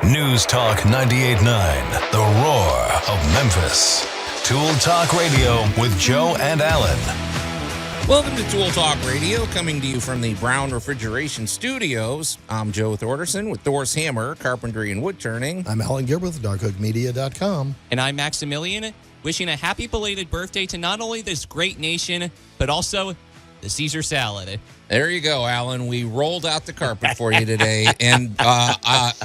News Talk 98.9, the roar of Memphis. Tool Talk Radio with Joe and Allan. Welcome to Tool Talk Radio, coming to you from the Brown Refrigeration Studios. I'm Joe Thorderson with Thor's Hammer, Carpentry and Wood Turning. I'm Allan Gilbert with darkhookmedia.com. And I'm Maximilian, wishing a happy belated birthday to not only this great nation, but also the Caesar salad. There you go, Allan. We rolled out the carpet for you today, and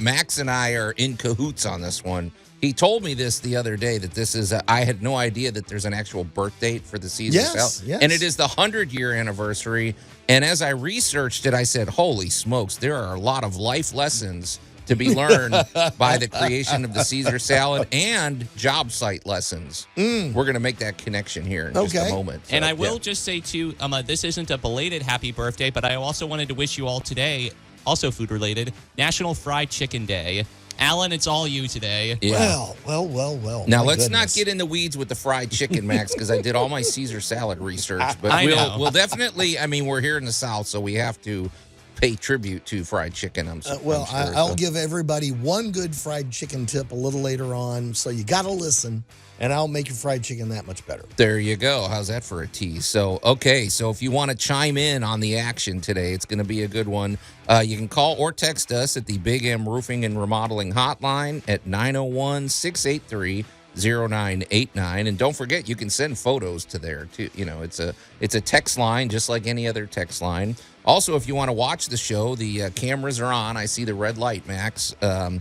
Max and I are in cahoots on this one. He told me this the other day, that this is, I had no idea that there's an actual birth date for the Caesar salad. Yes. And it is the 100-year anniversary. And as I researched it, I said, holy smokes, there are a lot of life lessons to be learned by the creation of the Caesar salad and job site lessons. We're going to make that connection here in just a moment. So, and I will just say, too, this isn't a belated happy birthday, but I also wanted to wish you all today, also food-related, National Fried Chicken Day. Allan, it's all you today. Yeah. Well. Now, let's not get in the weeds with the fried chicken, Max, because I did all my Caesar salad research. But we'll definitely, we're here in the South, so we have to pay tribute to fried chicken. I'm sure. I'll give everybody one good fried chicken tip a little later on, so you got to listen, and I'll make your fried chicken that much better. There you go. How's that for a tease? So if you want to chime in on the action today, it's going to be a good one. You can call or text us at the Big M Roofing and Remodeling Hotline at 901-683-0989. And don't forget, you can send photos to there too. It's a text line just like any other text line. Also, if you want to watch the show, the cameras are on. I see the red light, Max. So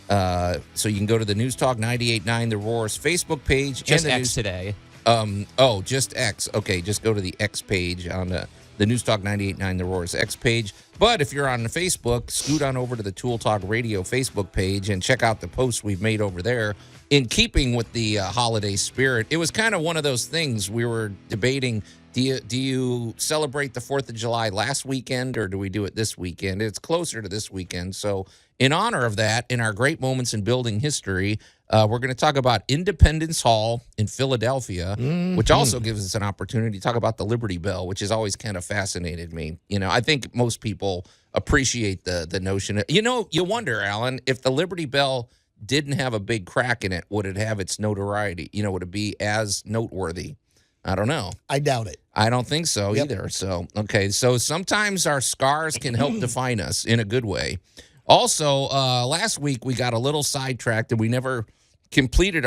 you can go to the News Talk 98.9 The Roar's Facebook page. Just X today. Just X. Okay, just go to the X page on the News Talk 98.9 The Roar's X page. But if you're on Facebook, scoot on over to the Tool Talk Radio Facebook page and check out the posts we've made over there. In keeping with the holiday spirit, it was kind of one of those things we were debating. Do you celebrate the 4th of July last weekend, or do we do it this weekend? It's closer to this weekend. So in honor of that, in our Great Moments in Building History, we're going to talk about Independence Hall in Philadelphia, which also gives us an opportunity to talk about the Liberty Bell, which has always kind of fascinated me. I think most people appreciate the notion. You wonder, Allan, if the Liberty Bell didn't have a big crack in it, would it have its notoriety? Would it be as noteworthy? I don't know. I doubt it. I don't think so either. So sometimes our scars can help define us in a good way. Also, last week we got a little sidetracked and we never completed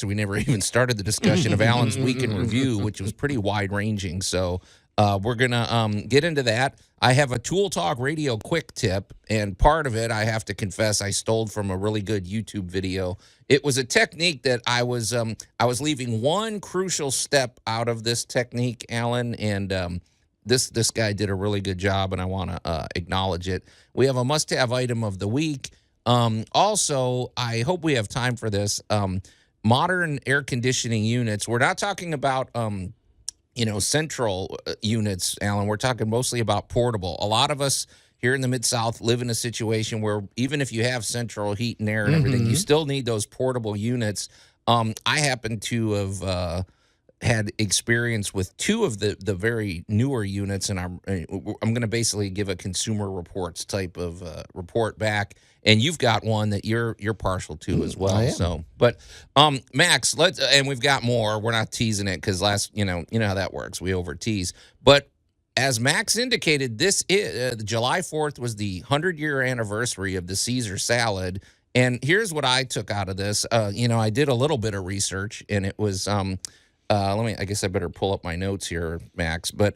we never even started the discussion of Allan's Week in Review, which was pretty wide-ranging. So we're going to get into that. I have a Tool Talk Radio quick tip, and part of it, I have to confess, I stole from a really good YouTube video. It was a technique that I was leaving one crucial step out of this technique, Allan, and this guy did a really good job, and I want to acknowledge it. We have a must-have item of the week. Also, I hope we have time for this. Modern air conditioning units. We're not talking about central units, Allan. We're talking mostly about portable. A lot of us here in the Mid-South live in a situation where even if you have central heat and air and everything, you still need those portable units. I happen to have had experience with two of the very newer units, and I'm going to basically give a Consumer Reports type of report back. And you've got one that you're partial to as well. I am. So, but Max, and we've got more. We're not teasing it because you know how that works. We over tease. But as Max indicated, this is July 4th was the 100-year anniversary of the Caesar salad. And here's what I took out of this. I did a little bit of research, and it was I guess I better pull up my notes here, Max. But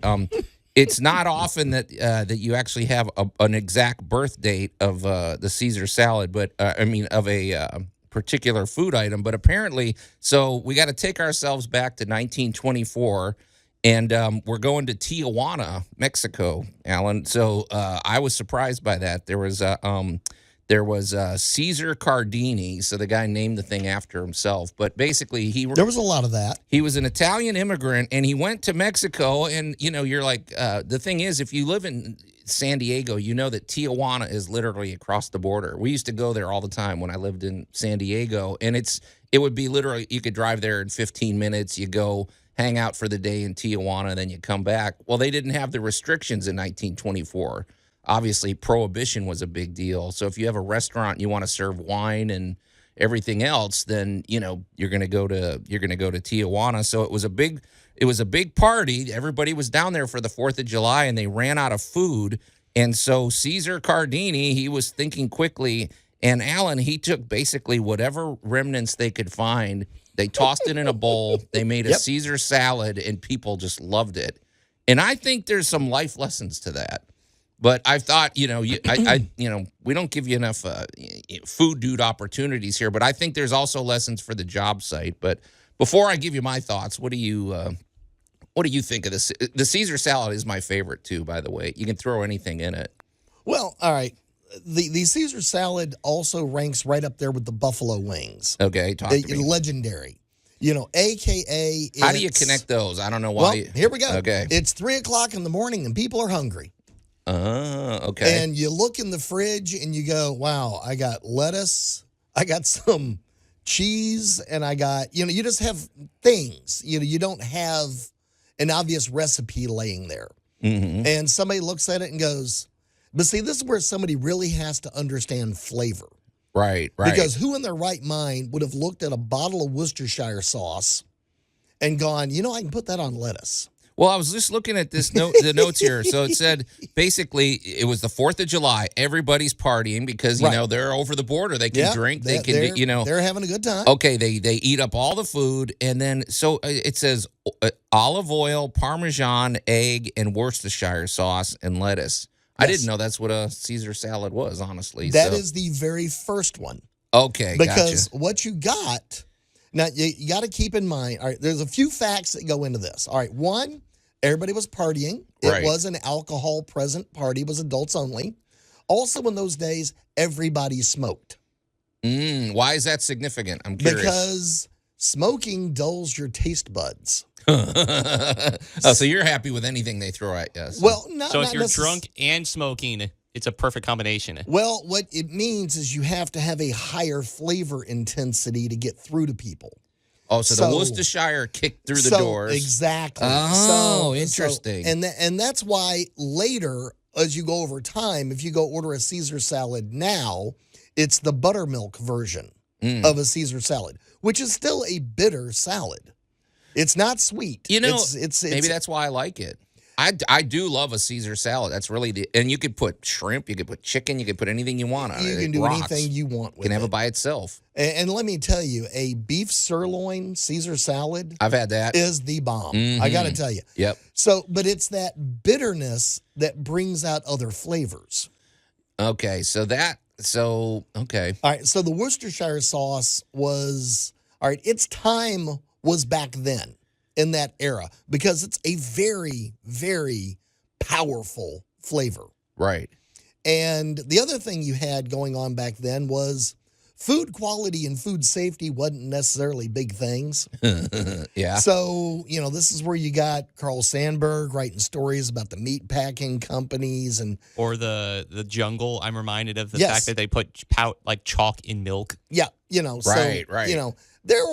it's not often that you actually have an exact birth date of the Caesar salad, but of a particular food item. But apparently, so we got to take ourselves back to 1924, and we're going to Tijuana, Mexico, Allan. So I was surprised by that. There was Caesar Cardini, so the guy named the thing after himself. But basically, there was a lot of that. He was an Italian immigrant, and he went to Mexico. And you're like, the thing is, if you live in San Diego, you know that Tijuana is literally across the border. We used to go there all the time when I lived in San Diego, and it would be literally, you could drive there in 15 minutes. You go hang out for the day in Tijuana, then you come back. Well, they didn't have the restrictions in 1924. obviously prohibition was a big deal. So if you have a restaurant and you want to serve wine and everything else, then you're going to go to Tijuana. So it was a big party. Everybody was down there for the 4th of July, and they ran out of food. And so Caesar Cardini, he was thinking quickly, and Allan, he took basically whatever remnants they could find. They tossed it in a bowl. They made a Caesar salad, and people just loved it. And I think there's some life lessons to that. But I thought, we don't give you enough food dude opportunities here. But I think there's also lessons for the job site. But before I give you my thoughts, what do you think of this? The Caesar salad is my favorite too, by the way. You can throw anything in it. Well, all right. The Caesar salad also ranks right up there with the buffalo wings. Okay, talk to me. Legendary. AKA. How do you connect those? I don't know why. Well, here we go. Okay. It's 3:00 in the morning and people are hungry. Okay. And you look in the fridge and you go, wow, I got lettuce, I got some cheese, and I got, you just have things. You don't have an obvious recipe laying there. Mm-hmm. And somebody looks at it and goes, but see, this is where somebody really has to understand flavor. Right. Because who in their right mind would have looked at a bottle of Worcestershire sauce and gone, I can put that on lettuce? Well, I was just looking at the notes here. So it said basically it was the 4th of July. Everybody's partying because, they're over the border. They can drink. They can, They're having a good time. Okay, they eat up all the food. And then so it says olive oil, Parmesan, egg, and Worcestershire sauce and lettuce. Yes. I didn't know that's what a Caesar salad was, honestly. That is the very first one. Okay, because gotcha. what you got, now you got to keep in mind, all right, there's a few facts that go into this. All right, one, everybody was partying. It was an alcohol present party. It was adults only. Also in those days, everybody smoked. Why is that significant? I'm curious. Because smoking dulls your taste buds. So you're happy with anything they throw at you. Well, so if you're drunk and smoking, it's a perfect combination. Well, what it means is you have to have a higher flavor intensity to get through to people. Oh, so the Worcestershire kicked through the doors. Exactly. Oh, interesting. And that's why later, as you go over time, if you go order a Caesar salad now, it's the buttermilk version of a Caesar salad, which is still a bitter salad. It's not sweet. It's maybe that's why I like it. I do love a Caesar salad. That's really and you could put shrimp, you could put chicken, you could put anything you want on it. You can do anything you want with it. You can have it by itself. And let me tell you, a beef sirloin Caesar salad, I've had that, is the bomb. I got to tell you. Yep. So, but it's that bitterness that brings out other flavors. Okay, okay. All right, so the Worcestershire sauce was, its time was back then in that era because it's a very, very powerful flavor. Right. And the other thing you had going on back then was food quality and food safety wasn't necessarily big things. Yeah. So, this is where you got Carl Sandburg writing stories about the meat packing companies or the jungle. I'm reminded of the fact that they put chalk in milk. Yeah, right. There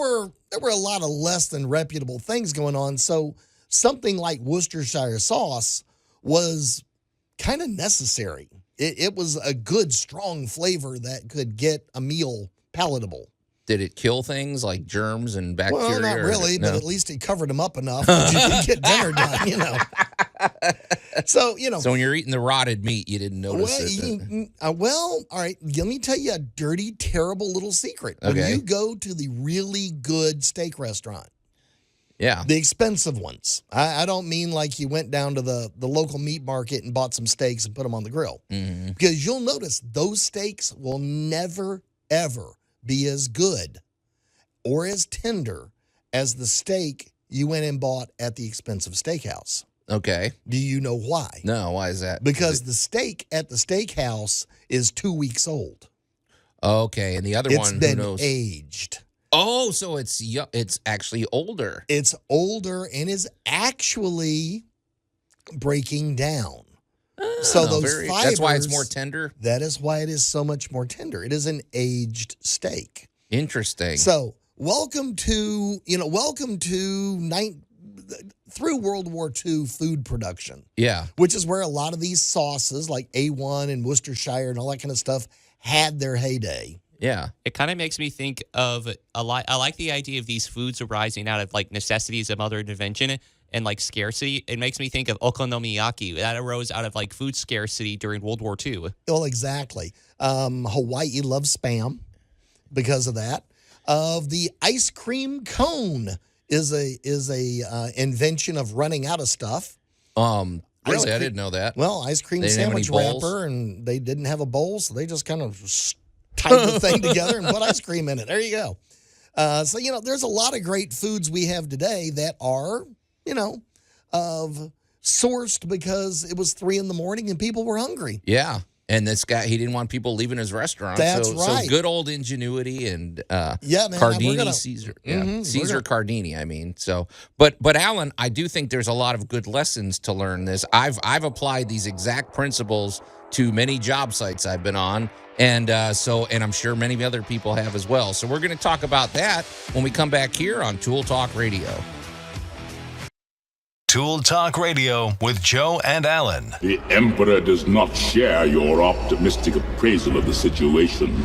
were a lot of less than reputable things going on. So something like Worcestershire sauce was kind of necessary. It was a good, strong flavor that could get a meal palatable. Did it kill things like germs and bacteria? Well, not really, but at least it covered them up enough that you could get dinner done, So, So when you're eating the rotted meat, you didn't notice it. Well, all right, let me tell you a dirty, terrible little secret. Okay. When you go to the really good steak restaurant, yeah, the expensive ones. I don't mean like you went down to the local meat market and bought some steaks and put them on the grill. Mm-hmm. Because you'll notice those steaks will never, ever be as good or as tender as the steak you went and bought at the expensive steakhouse. Okay. Do you know why? No, why is that? Because the steak at the steakhouse is 2 weeks old. Okay, and the other one, it's been who knows? aged. Oh, so it's actually older. It's older and is actually breaking down. So those fibers, that's why it's more tender? That is why it is so much more tender. It is an aged steak. Interesting. So welcome to through World War II food production. Yeah. Which is where a lot of these sauces like A1 and Worcestershire and all that kind of stuff had their heyday. Yeah. It kind of makes me think of a lot. I like the idea of these foods arising out of like necessities of other invention and like scarcity. It makes me think of okonomiyaki that arose out of like food scarcity during World War II. Well, exactly. Hawaii loves Spam because of that. The ice cream cone is a invention of running out of stuff. Really, I didn't know that. Well, ice cream They didn't have any sandwich bowls? wrapper, and they didn't have a bowl, so they just kind of tied the thing together and put ice cream in it. There you go. So, there's a lot of great foods we have today that are, sourced because it was 3 a.m. and people were hungry. Yeah. And this guy, he didn't want people leaving his restaurant. That's so right. good old ingenuity and Yeah, man, Cardini, Caesar. Yeah, Caesar Cardini, I mean. So, but Allan, I do think there's a lot of good lessons to learn this. I've applied these exact principles to many job sites I've been on. And and I'm sure many other people have as well. So we're going to talk about that when we come back here on Tool Talk Radio. Tool Talk Radio with Joe and Allan. The Emperor does not share your optimistic appraisal of the situation,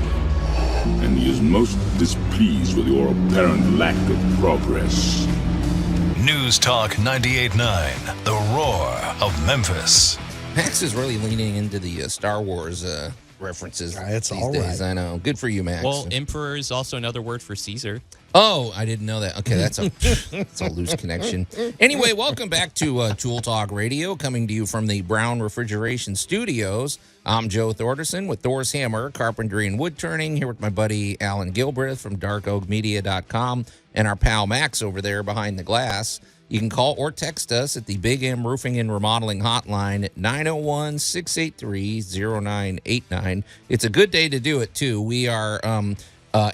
and he is most displeased with your apparent lack of progress. News Talk 98.9, the roar of Memphis. Max is really leaning into the Star Wars references It's these all days. right. I know. Good for you, Max. Well, emperor is also another word for Caesar. Oh, I didn't know that. Okay, that's a loose connection. Anyway, welcome back to Tool Talk Radio, coming to you from the Brown Refrigeration Studios. I'm Joe Thorderson with Thor's Hammer, Carpentry and Wood Turning, here with my buddy Allan Gilbreth from darkoakmedia.com and our pal Max over there behind the glass. You can call or text us at the Big M Roofing and Remodeling Hotline at 901-683-0989. It's a good day to do it, too. We are...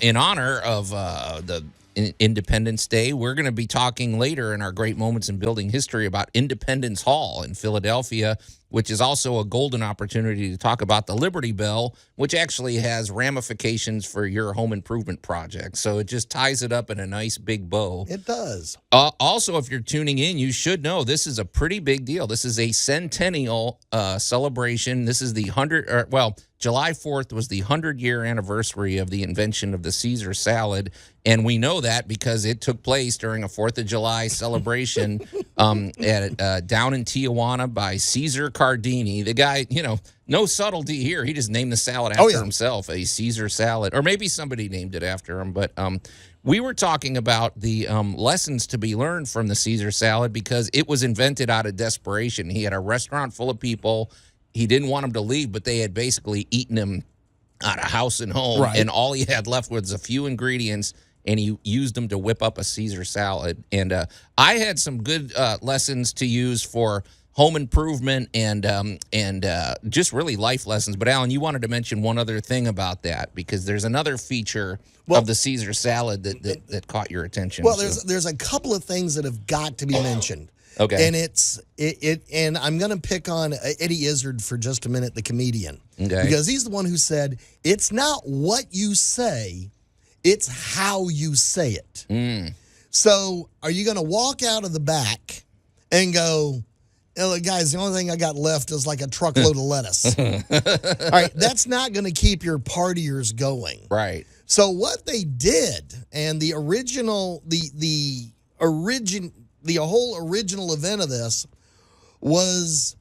in honor of the Independence Day, we're going to be talking later in our Great Moments in Building History about Independence Hall in Philadelphia, which is also a golden opportunity to talk about the Liberty Bell, which actually has ramifications for your home improvement project. So it just ties it up in a nice big bow. It does. Also, if you're tuning in, you should know this is a pretty big deal. This is a centennial celebration. This is the July 4th was the 100-year anniversary of the invention of the Caesar salad, and we know that because it took place during a 4th of July celebration down in Tijuana by Caesar Cardini. The guy, no subtlety here. He just named the salad after himself, a Caesar salad, or maybe somebody named it after him. But we were talking about the lessons to be learned from the Caesar salad because it was invented out of desperation. He had a restaurant full of people. He didn't want them to leave, but they had basically eaten him out of house and home. Right. And all he had left was a few ingredients, and he used them to whip up a Caesar salad. And I had some good lessons to use for home improvement and just really life lessons. But, Allan, you wanted to mention one other thing about that because there's another feature of the Caesar salad that caught your attention. Well, there's a couple of things that have got to be mentioned. Okay. And and I'm going to pick on Eddie Izzard for just a minute, the comedian. Okay. Because he's the one who said, it's not what you say, it's how you say it. So are you going to walk out of the back and go, guys, the only thing I got left is like a truckload of lettuce. All right, that's not going to keep your partiers going. Right. So what they did, and the whole original event of this was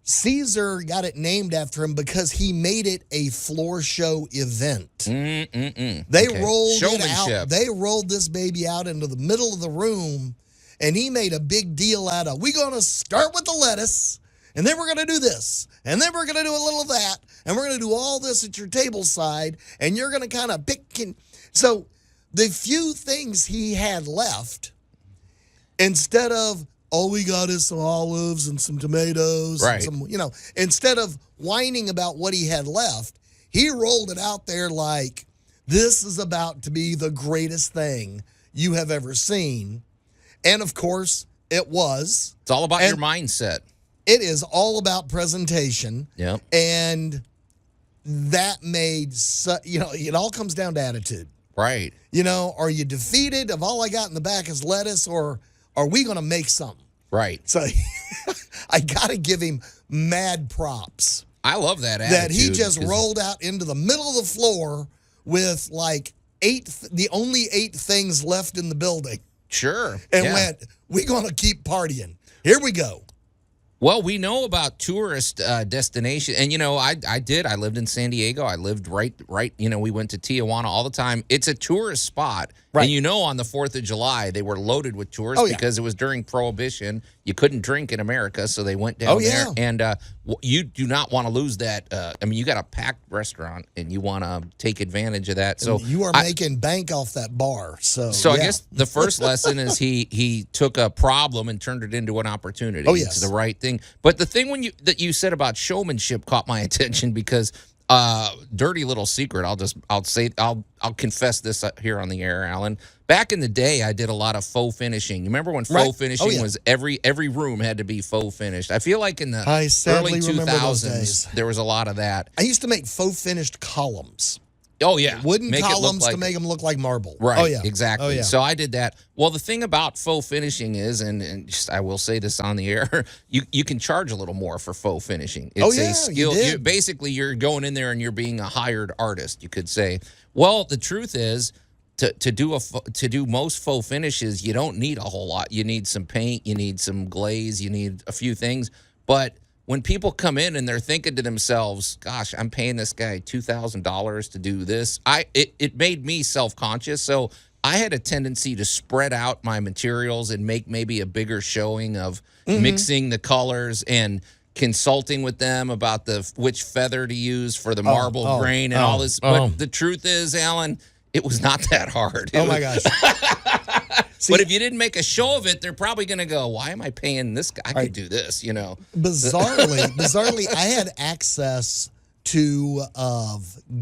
Caesar got it named after him because he made it a floor show event. They rolled it out. They rolled this baby out into the middle of the room, and he made a big deal out of, we're going to start with the lettuce, and then we're going to do this, and then we're going to do a little of that, and we're going to do all this at your table side, and you're going to kind of pick. So the few things he had left, instead of, all we got is some olives and some tomatoes, right. and some, instead of whining about what he had left, he rolled it out there like, this is about to be the greatest thing you have ever seen. And of course, it was. It's all about your mindset. It is all about presentation. Yep. And that made, it all comes down to attitude. Right. Are you defeated of all I got in the back is lettuce, or are we going to make something? Right. So I got to give him mad props. I love that attitude. That he just rolled out into the middle of the floor with like the only 8 things left in the building. Sure. And yeah. went, we're going to keep partying. Here we go. Well, we know about tourist destination, and I did. I lived in San Diego. I lived right. We went to Tijuana all the time. It's a tourist spot, right. And on the 4th of July they were loaded with tourists because it was during Prohibition. You couldn't drink in America, so they went down there. And you do not want to lose that. You got a packed restaurant, and you want to take advantage of that. So you are making bank off that bar. So I guess the first lesson is he took a problem and turned it into an opportunity. Oh, yes. It's the right thing. But the thing that you said about showmanship caught my attention because dirty little secret. I'll confess this here on the air, Alan. Back in the day, I did a lot of faux finishing. You remember when faux finishing was every room had to be faux finished? I feel like in the early 2000s there was a lot of that. I used to make faux finished columns. Oh, yeah. Wooden columns to make them look like marble. Right. Oh, yeah. Exactly. Oh, yeah. So I did that. Well, the thing about faux finishing is, and just, I will say this on the air, you can charge a little more for faux finishing. It's a skill. Basically, you're going in there and you're being a hired artist, you could say. Well, the truth is, to do most faux finishes, you don't need a whole lot. You need some paint, you need some glaze, you need a few things. But when people come in and they're thinking to themselves, gosh, I'm paying this guy $2,000 to do this, it made me self-conscious. So I had a tendency to spread out my materials and make maybe a bigger showing of mixing the colors and consulting with them about which feather to use for the marble grain and all this. But the truth is, Alan, it was not that hard. My gosh. But if you didn't make a show of it, they're probably going to go, why am I paying this guy? I could do this, Bizarrely, I had access to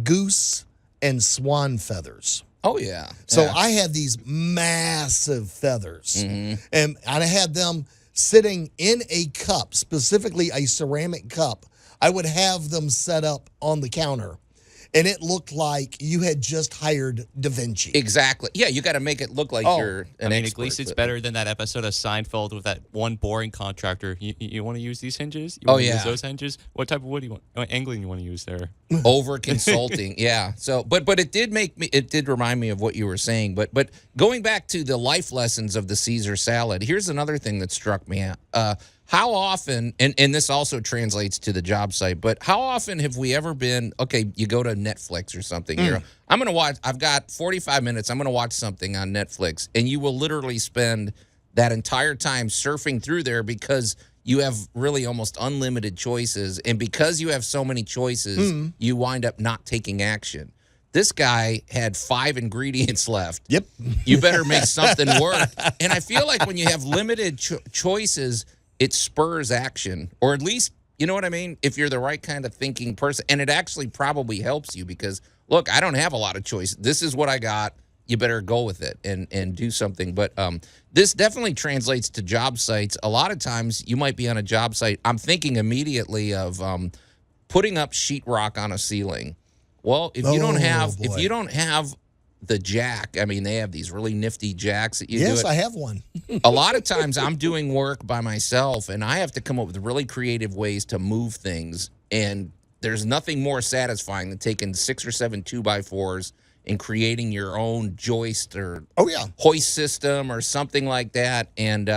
goose and swan feathers. Oh, yeah. So I had these massive feathers, and I had them sitting in a cup, specifically a ceramic cup. I would have them set up on the counter. And it looked like you had just hired Da Vinci. Exactly. Yeah, you got to make it look like you're an expert. At least it's better than that episode of Seinfeld with that one boring contractor. You want to use these hinges? You want to use those hinges? What type of wood do you want? Angling you want to use there? Over consulting, yeah. So, but it did remind me of what you were saying. But going back to the life lessons of the Caesar salad, here's another thing that struck me. How often, and this also translates to the job site, but how often have we ever been, okay, you go to Netflix or something, I'm going to watch, I've got 45 minutes, I'm going to watch something on Netflix, and you will literally spend that entire time surfing through there because you have really almost unlimited choices, and because you have so many choices, you wind up not taking action. This guy had 5 ingredients left. Yep. You better make something work. And I feel like when you have limited choices, it spurs action, or at least, you know what I mean? If you're the right kind of thinking person, and it actually probably helps you because, look, I don't have a lot of choice. This is what I got. You better go with it and do something. But this definitely translates to job sites. A lot of times you might be on a job site. I'm thinking immediately of putting up sheetrock on a ceiling. Well, if you don't have the jack, I mean, they have these really nifty jacks that you do. Yes, I have one. A lot of times I'm doing work by myself, and I have to come up with really creative ways to move things. And there's nothing more satisfying than taking 6 or 7 2x4s and creating your own joist or hoist system or something like that. And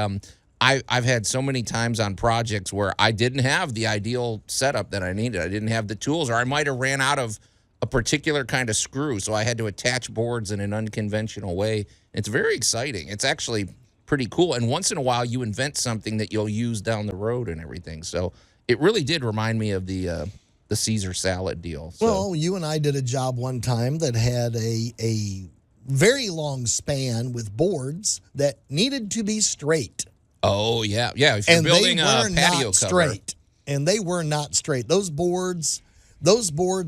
I've had so many times on projects where I didn't have the ideal setup that I needed. I didn't have the tools, or I might have ran out of a particular kind of screw, so I had to attach boards in an unconventional way. It's very exciting. It's actually pretty cool. And once in a while, you invent something that you'll use down the road and everything. So it really did remind me of the Caesar salad deal. So. Well, you and I did a job one time that had a very long span with boards that needed to be straight. Oh, yeah. Yeah, if you're building a patio cover. Straight. And they were not straight. Those boards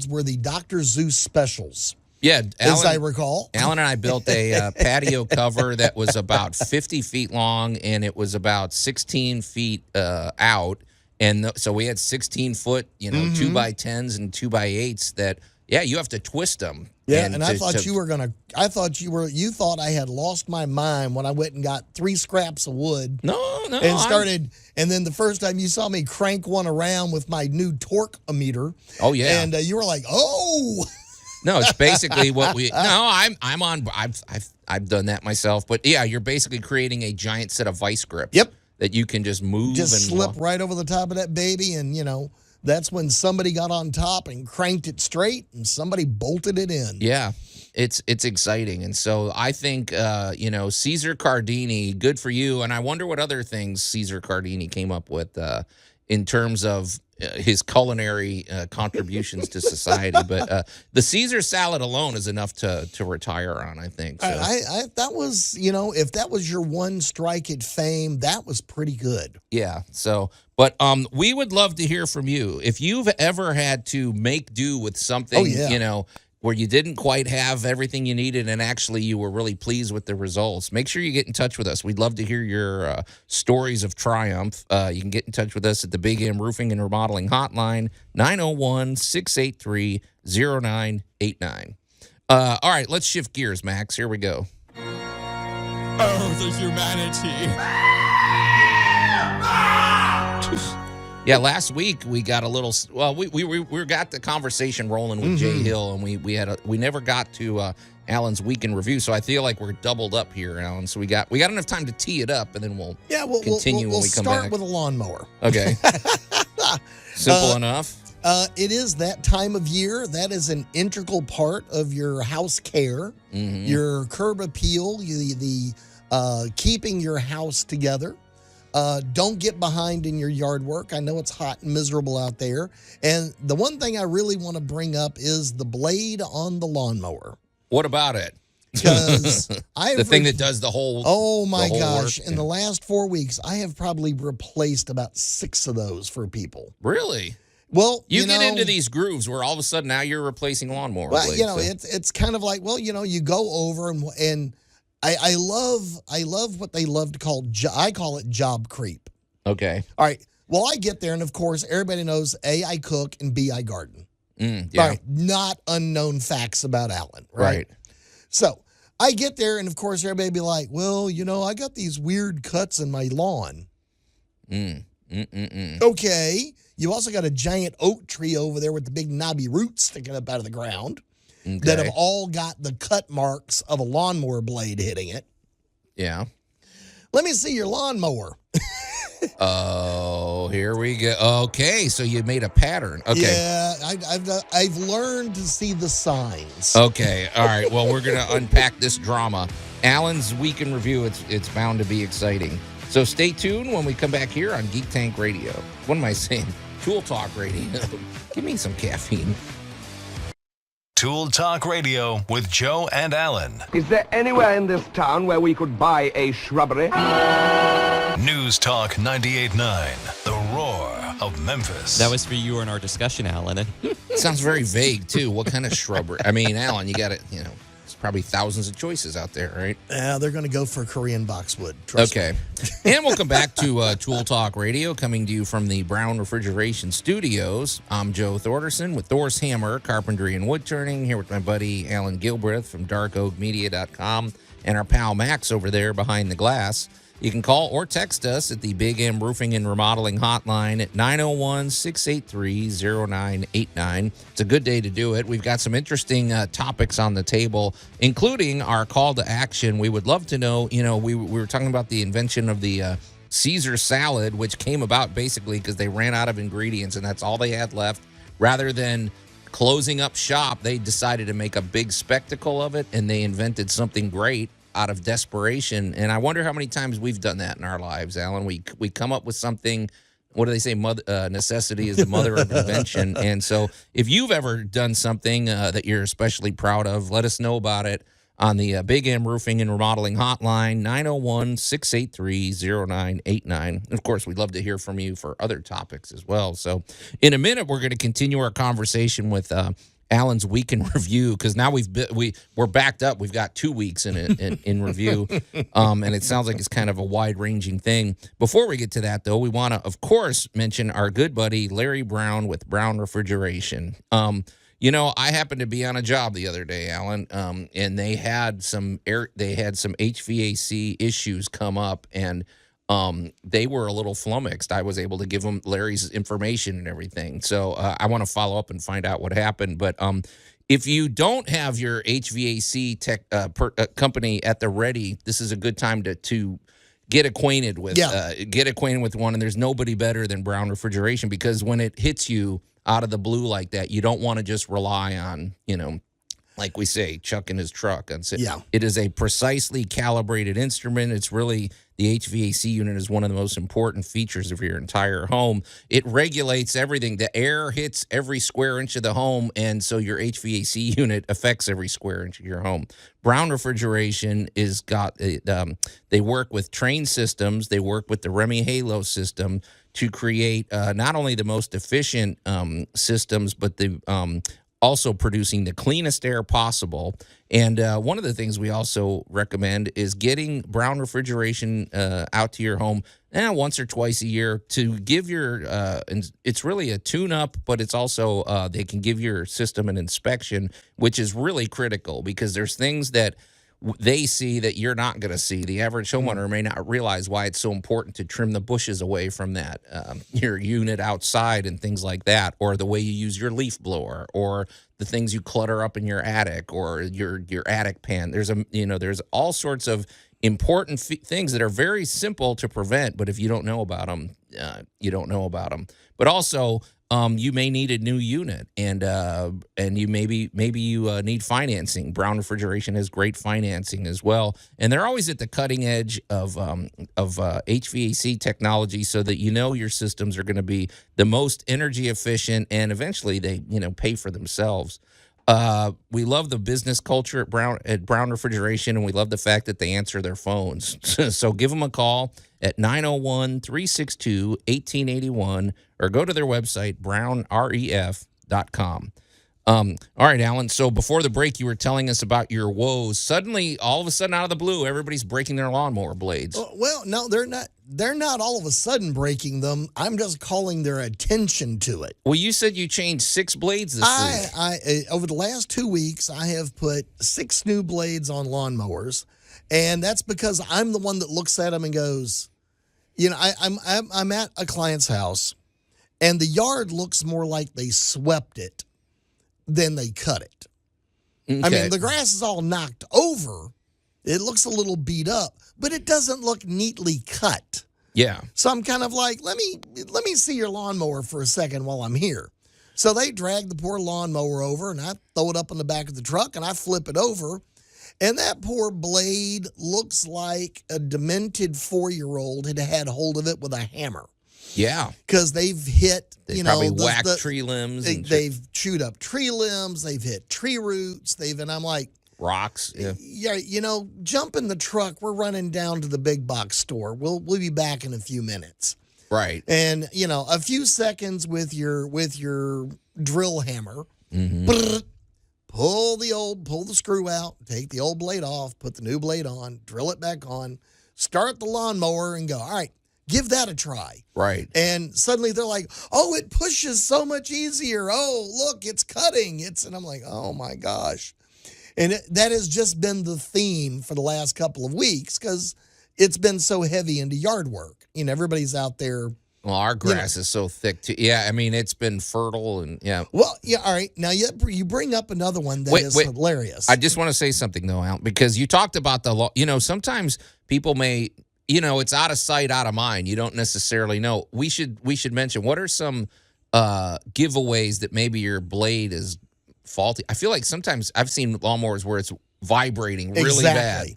were the Dr. Zeus specials. Yeah, as I recall. Allan and I built a patio cover that was about 50 feet long, and it was about 16 feet out. And so we had 16-foot, 2x10s and 2x8s that Yeah, you have to twist them. Yeah, and I thought you thought I had lost my mind when I went and got 3 scraps of wood. No, And then the first time you saw me crank one around with my new torque meter. Oh yeah, and you were like, oh. No, it's basically what we. No, I'm on. I've done that myself. But yeah, you're basically creating a giant set of vice grips. Yep. That you can just move. Just slip right over the top of that baby, and that's when somebody got on top and cranked it straight, and somebody bolted it in. Yeah, it's exciting, and so I think Caesar Cardini, good for you. And I wonder what other things Caesar Cardini came up with in terms of his culinary contributions to society. But the Caesar salad alone is enough to retire on, I think. So. That was, if that was your one strike at fame, that was pretty good. Yeah. So, but we would love to hear from you. If you've ever had to make do with something, where you didn't quite have everything you needed and actually you were really pleased with the results, make sure you get in touch with us. We'd love to hear your stories of triumph. You can get in touch with us at the Big M Roofing and Remodeling Hotline, 901-683-0989. All right, let's shift gears, Max. Here we go. Oh, the humanity. Yeah, last week we got a little. Well, we got the conversation rolling with Jay Hill, and we never got to Allan's week in review. So I feel like we're doubled up here, Allan. So we got enough time to tee it up, and then we'll continue when we come back. We'll start with a lawnmower. Okay, simple enough. It is that time of year. That is an integral part of your house care, your curb appeal, the keeping your house together. Don't get behind in your yard work. I know it's hot and miserable out there. And the one thing I really want to bring up is the blade on the lawnmower. What about it? Because the thing that does the whole. Oh my gosh! Work. In the last 4 weeks, I have probably replaced about 6 of those for people. Really? Well, you get into these grooves where all of a sudden now you're replacing lawnmower blades. It's kind of like, you go over and I love what they love to call, I call it job creep. Okay. All right. Well, I get there, and of course, everybody knows, A, I cook, and B, I garden. Yeah. Right. Not unknown facts about Allan. Right. So I get there, and of course, everybody be like, well, I got these weird cuts in my lawn. Okay. You also got a giant oak tree over there with the big knobby roots sticking up out of the ground. Okay. That have all got the cut marks of a lawnmower blade hitting it. Yeah. Let me see your lawnmower. Oh, here we go. Okay, so you made a pattern. Okay. Yeah, I've learned to see the signs. Okay, all right. Well, we're going to unpack this drama. Allan's Week in Review, it's bound to be exciting. So stay tuned when we come back here on Geek Tank Radio. What am I saying? Tool Talk Radio. Give me some caffeine. Tool Talk Radio with Joe and Allan. Is there anywhere in this town where we could buy a shrubbery? News Talk 98.9, the roar of Memphis. That was for you in our discussion, Allan. Sounds very vague, too. What kind of shrubbery? I mean, Allan, you got to, there's probably thousands of choices out there, right? Yeah, they're going to go for Korean boxwood. Okay. And we'll come back to Tool Talk Radio, coming to you from the Brown Refrigeration Studios. I'm Joe Thorderson with Thor's Hammer, Carpentry and Wood Turning, here with my buddy Allan Gilbreth from darkoakmedia.com and our pal Max over there behind the glass. You can call or text us at the Big M Roofing and Remodeling Hotline at 901-683-0989. It's a good day to do it. We've got some interesting topics on the table, including our call to action. We would love to know, we were talking about the invention of the Caesar salad, which came about basically because they ran out of ingredients and that's all they had left. Rather than closing up shop, they decided to make a big spectacle of it, and they invented something great out of desperation. And I wonder how many times we've done that in our lives, Allan. We come up with something. What do they say? Necessity is the mother of invention. And so if you've ever done something that you're especially proud of, let us know about it on the Big M Roofing and Remodeling Hotline, 901-683-0989. Of course, we'd love to hear from you for other topics as well. So in a minute, we're going to continue our conversation with Allan's Week in Review, because now we're backed up. We've got 2 weeks in review, and it sounds like it's kind of a wide-ranging thing. Before we get to that, though, we want to, of course, mention our good buddy Larry Brown with Brown Refrigeration. I happened to be on a job the other day, Alan, and they had some HVAC issues come up, and they were a little flummoxed. I was able to give them Larry's information and everything. So I want to follow up and find out what happened. But if you don't have your HVAC tech company at the ready, this is a good time to get acquainted with one. And there's nobody better than Brown Refrigeration, because when it hits you out of the blue like that, you don't want to just rely on, like we say, Chuck in his truck. It is a precisely calibrated instrument. It's really, the HVAC unit is one of the most important features of your entire home. It regulates everything. The air hits every square inch of the home, and so your HVAC unit affects every square inch of your home. Brown Refrigeration they work with Train Systems. They work with the Remy Halo system to create not only the most efficient systems, but also producing the cleanest air possible. And one of the things we also recommend is getting Brown Refrigeration out to your home once or twice a year to give and it's really a tune-up, but it's also they can give your system an inspection, which is really critical, because there's things that they see that you're not going to see. The average homeowner may not realize why it's so important to trim the bushes away from that, your unit outside and things like that, or the way you use your leaf blower, or the things you clutter up in your attic, or your attic pan. There's all sorts of important things that are very simple to prevent, but if you don't know about them, you don't know about them. But also, you may need a new unit, and you maybe you need financing. Brown Refrigeration has great financing as well, and they're always at the cutting edge of HVAC technology, so that your systems are going to be the most energy efficient, and eventually they pay for themselves. We love the business culture at Brown Refrigeration, and we love the fact that they answer their phones. So give them a call at 901-362-1881, or go to their website, brownref.com. All right, Alan. So before the break, you were telling us about your woes. Suddenly, all of a sudden, out of the blue, everybody's breaking their lawnmower blades. Well, no, they're not. They're not all of a sudden breaking them. I'm just calling their attention to it. Well, you said you changed 6 blades this week. Over the last 2 weeks, I have put 6 new blades on lawnmowers, and that's because I'm the one that looks at them and goes, I'm at a client's house, and the yard looks more like they swept it than they cut it. Okay. I mean, the grass is all knocked over. It looks a little beat up, but it doesn't look neatly cut. Yeah. So I'm kind of like, let me see your lawnmower for a second while I'm here. So they drag the poor lawnmower over, and I throw it up in the back of the truck, and I flip it over, and that poor blade looks like a demented 4-year-old had hold of it with a hammer. Yeah. Because they've hit, They probably whacked tree limbs. They've chewed up tree limbs. They've hit tree roots. And I'm like, rocks. Yeah. Jump in the truck. We're running down to the big box store. We'll be back in a few minutes. Right. And, a few seconds with your drill hammer. Mm-hmm. Pull the screw out, take the old blade off, put the new blade on, drill it back on, start the lawnmower and go, all right, give that a try. Right. And suddenly they're like, oh, it pushes so much easier. Oh, look, it's cutting. And I'm like, oh my gosh. And that has just been the theme for the last couple of weeks, because it's been so heavy into yard work. Everybody's out there. Well, our grass is so thick too. Yeah, I mean, it's been fertile and yeah. Well, yeah, all right. Now you bring up another one that is hilarious. I just want to say something though, Al, because you talked about the law. Sometimes people may, it's out of sight, out of mind. You don't necessarily know. We should mention, what are some giveaways that maybe your blade is faulty? I feel like sometimes I've seen lawnmowers where it's vibrating really bad.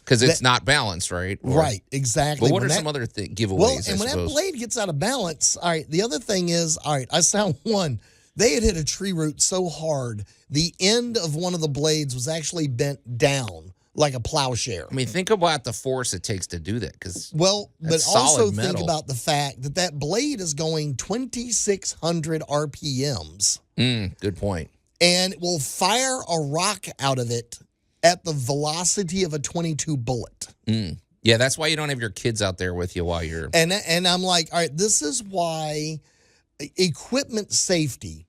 Because it's not balanced, right? Right, exactly. But what are some other giveaways, Well, and when that blade gets out of balance, all right, the other thing is, all right, I found one. They had hit a tree root so hard, the end of one of the blades was actually bent down like a plowshare. I mean, think about the force it takes to do that. But also think about the fact that blade is going 2,600 RPMs. Good point. And it will fire a rock out of it at the velocity of a .22 bullet. Yeah, that's why you don't have your kids out there with you while you're... And I'm like, all right, this is why equipment safety,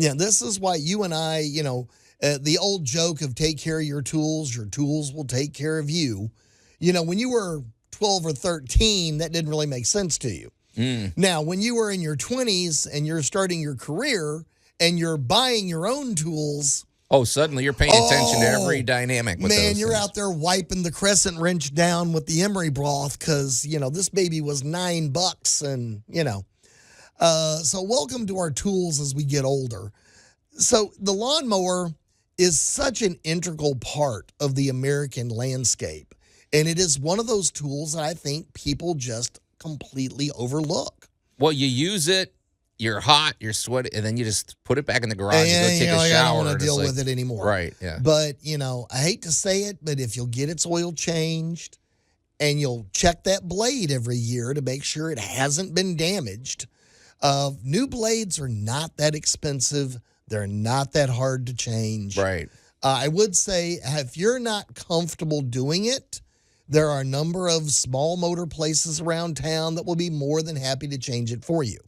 Yeah, this is why you and I, the old joke of take care of your tools will take care of you. When you were 12 or 13, that didn't really make sense to you. Now, when you were in your 20s and you're starting your career and you're buying your own tools. Oh, suddenly you're paying attention to every dynamic with man, those you're things. out there wiping the crescent wrench down with the emery broth because, this baby was $9 and, so welcome to our tools as we get older. So the lawnmower is such an integral part of the American landscape. And it is one of those tools that I think people just completely overlook. Well, you use it, you're hot, you're sweaty, and then you just put it back in the garage and go take a shower. I don't want to deal with it anymore. Right, yeah. But, I hate to say it, but if you'll get its oil changed and you'll check that blade every year to make sure it hasn't been damaged, new blades are not that expensive. They're not that hard to change. Right. I would say if you're not comfortable doing it, there are a number of small motor places around town that will be more than happy to change it for you.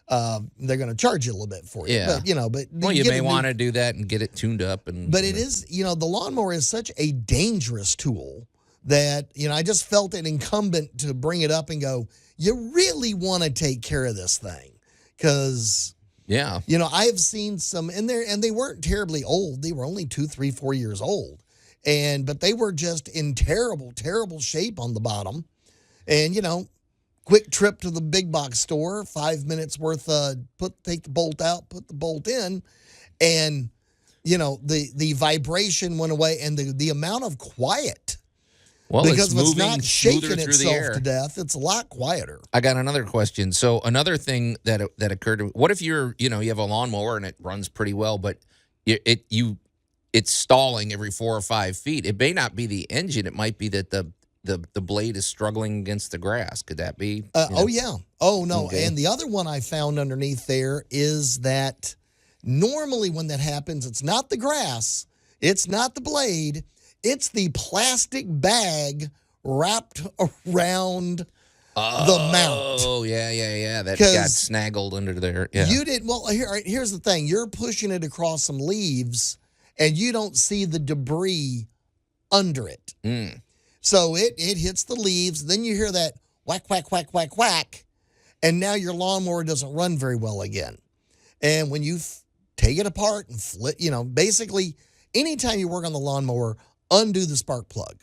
They're going to charge you a little bit for you. Yeah. But Well, you may want to do that and get it tuned up. But it is, the lawnmower is such a dangerous tool that, I just felt it incumbent to bring it up and go, you really want to take care of this thing. Because, yeah, I have seen some in there, and they weren't terribly old. They were only 2, 3, 4 years old. But they were just in terrible, terrible shape on the bottom. And, quick trip to the big box store, 5 minutes worth, take the bolt out, put the bolt in. And, the vibration went away and the amount of quiet. Well, because it's it's moving not smoother shaking through the itself air. to death. It's a lot quieter. I got another question. So another thing that occurred to me, what if you have a lawnmower and it runs pretty well, but it's stalling every 4 or 5 feet. It may not be the engine. It might be that the blade is struggling against the grass. Could that be? Oh, yeah. Oh, no. Okay. And the other one I found underneath there is that normally when that happens, it's not the grass, it's not the blade, it's the plastic bag wrapped around the mount. Oh, yeah. That got snaggled under there. Yeah. You didn't. Well, here's the thing. You're pushing it across some leaves, and you don't see the debris under it. So it hits the leaves. Then you hear that whack, whack, whack, whack, whack, and now your lawnmower doesn't run very well again. And when you take it apart and flip, basically, anytime you work on the lawnmower, undo the spark plug.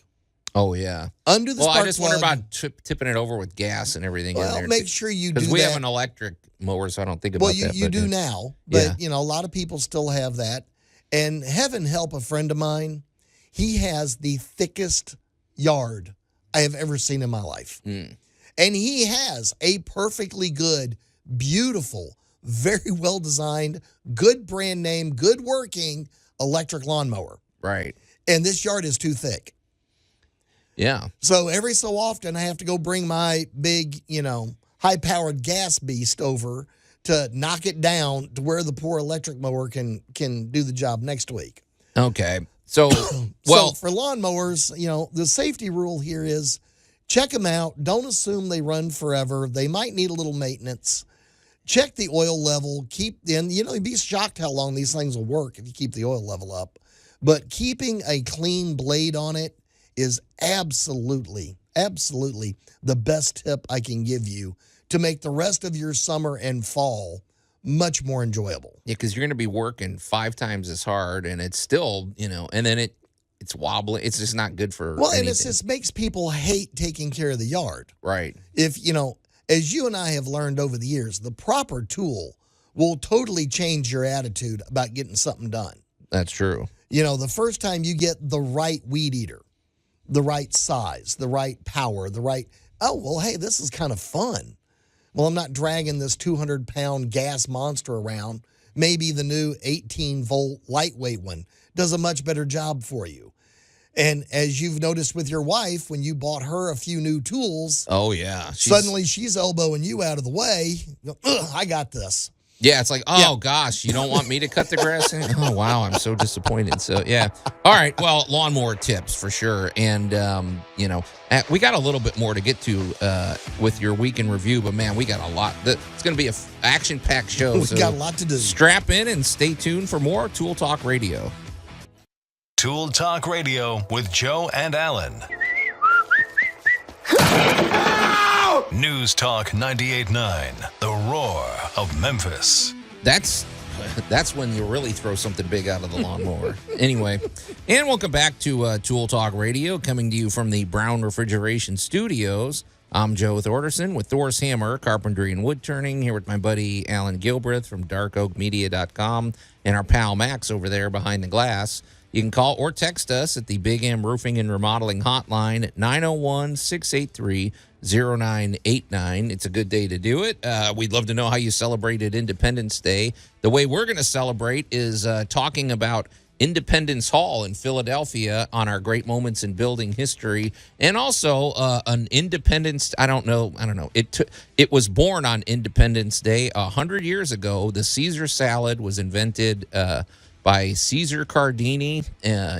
Oh, yeah. Undo the spark plug. Well, I just wonder about tipping it over with gas and everything in Well, there. make sure you do that. Because we have an electric mower, so I don't think about that. Well, you do now, but, a lot of people still have that. And heaven help a friend of mine, he has the thickest yard I have ever seen in my life. And he has a perfectly good, beautiful, very well-designed, good brand name, good working electric lawnmower. Right. And this yard is too thick. Yeah. So every so often I have to go bring my big, high-powered gas beast over to knock it down to where the poor electric mower can do the job next week. Okay. So, So for lawnmowers, the safety rule here is check them out. Don't assume they run forever. They might need a little maintenance. Check the oil level. You'd be shocked how long these things will work if you keep the oil level up. But keeping a clean blade on it is absolutely the best tip I can give you to make the rest of your summer and fall much more enjoyable. Yeah, because you're going to be working 5 times as hard, and it's still, and then it's wobbling. It's just not good for anything. And it just makes people hate taking care of the yard. Right. If, as you and I have learned over the years, the proper tool will totally change your attitude about getting something done. That's true. The first time you get the right weed eater, the right size, the right power, hey, this is kind of fun. Well, I'm not dragging this 200-pound gas monster around. Maybe the new 18-volt lightweight one does a much better job for you. And as you've noticed with your wife, when you bought her a few new tools, oh, yeah. suddenly she's elbowing you out of the way. I got this. Yeah, it's like, oh, gosh, you don't want me to cut the grass? Oh, wow, I'm so disappointed. So, yeah. All right, well, lawnmower tips for sure. And, we got a little bit more to get to with your week in review, but, man, we got a lot. It's going to be an action-packed show. We've got a lot to do. Strap in and stay tuned for more Tool Talk Radio. Tool Talk Radio with Joe and Allan. News Talk 98.9, The Roar of Memphis. That's when you really throw something big out of the lawnmower. Anyway, and welcome back to Tool Talk Radio, coming to you from the Brown Refrigeration Studios. I'm Joe Thorderson with Thor's Hammer, Carpentry and Wood Turning, here with my buddy Allan Gilbreth from darkoakmedia.com and our pal Max over there behind the glass. You can call or text us at the Big M Roofing and Remodeling Hotline at 901-683-0989. It's a good day to do it. We'd love to know how you celebrated Independence Day. The way we're going to celebrate is talking about Independence Hall in Philadelphia on our great moments in building history, and also an Independence. I don't know. It was born on Independence Day 100 years ago. The Caesar salad was invented by Caesar Cardini.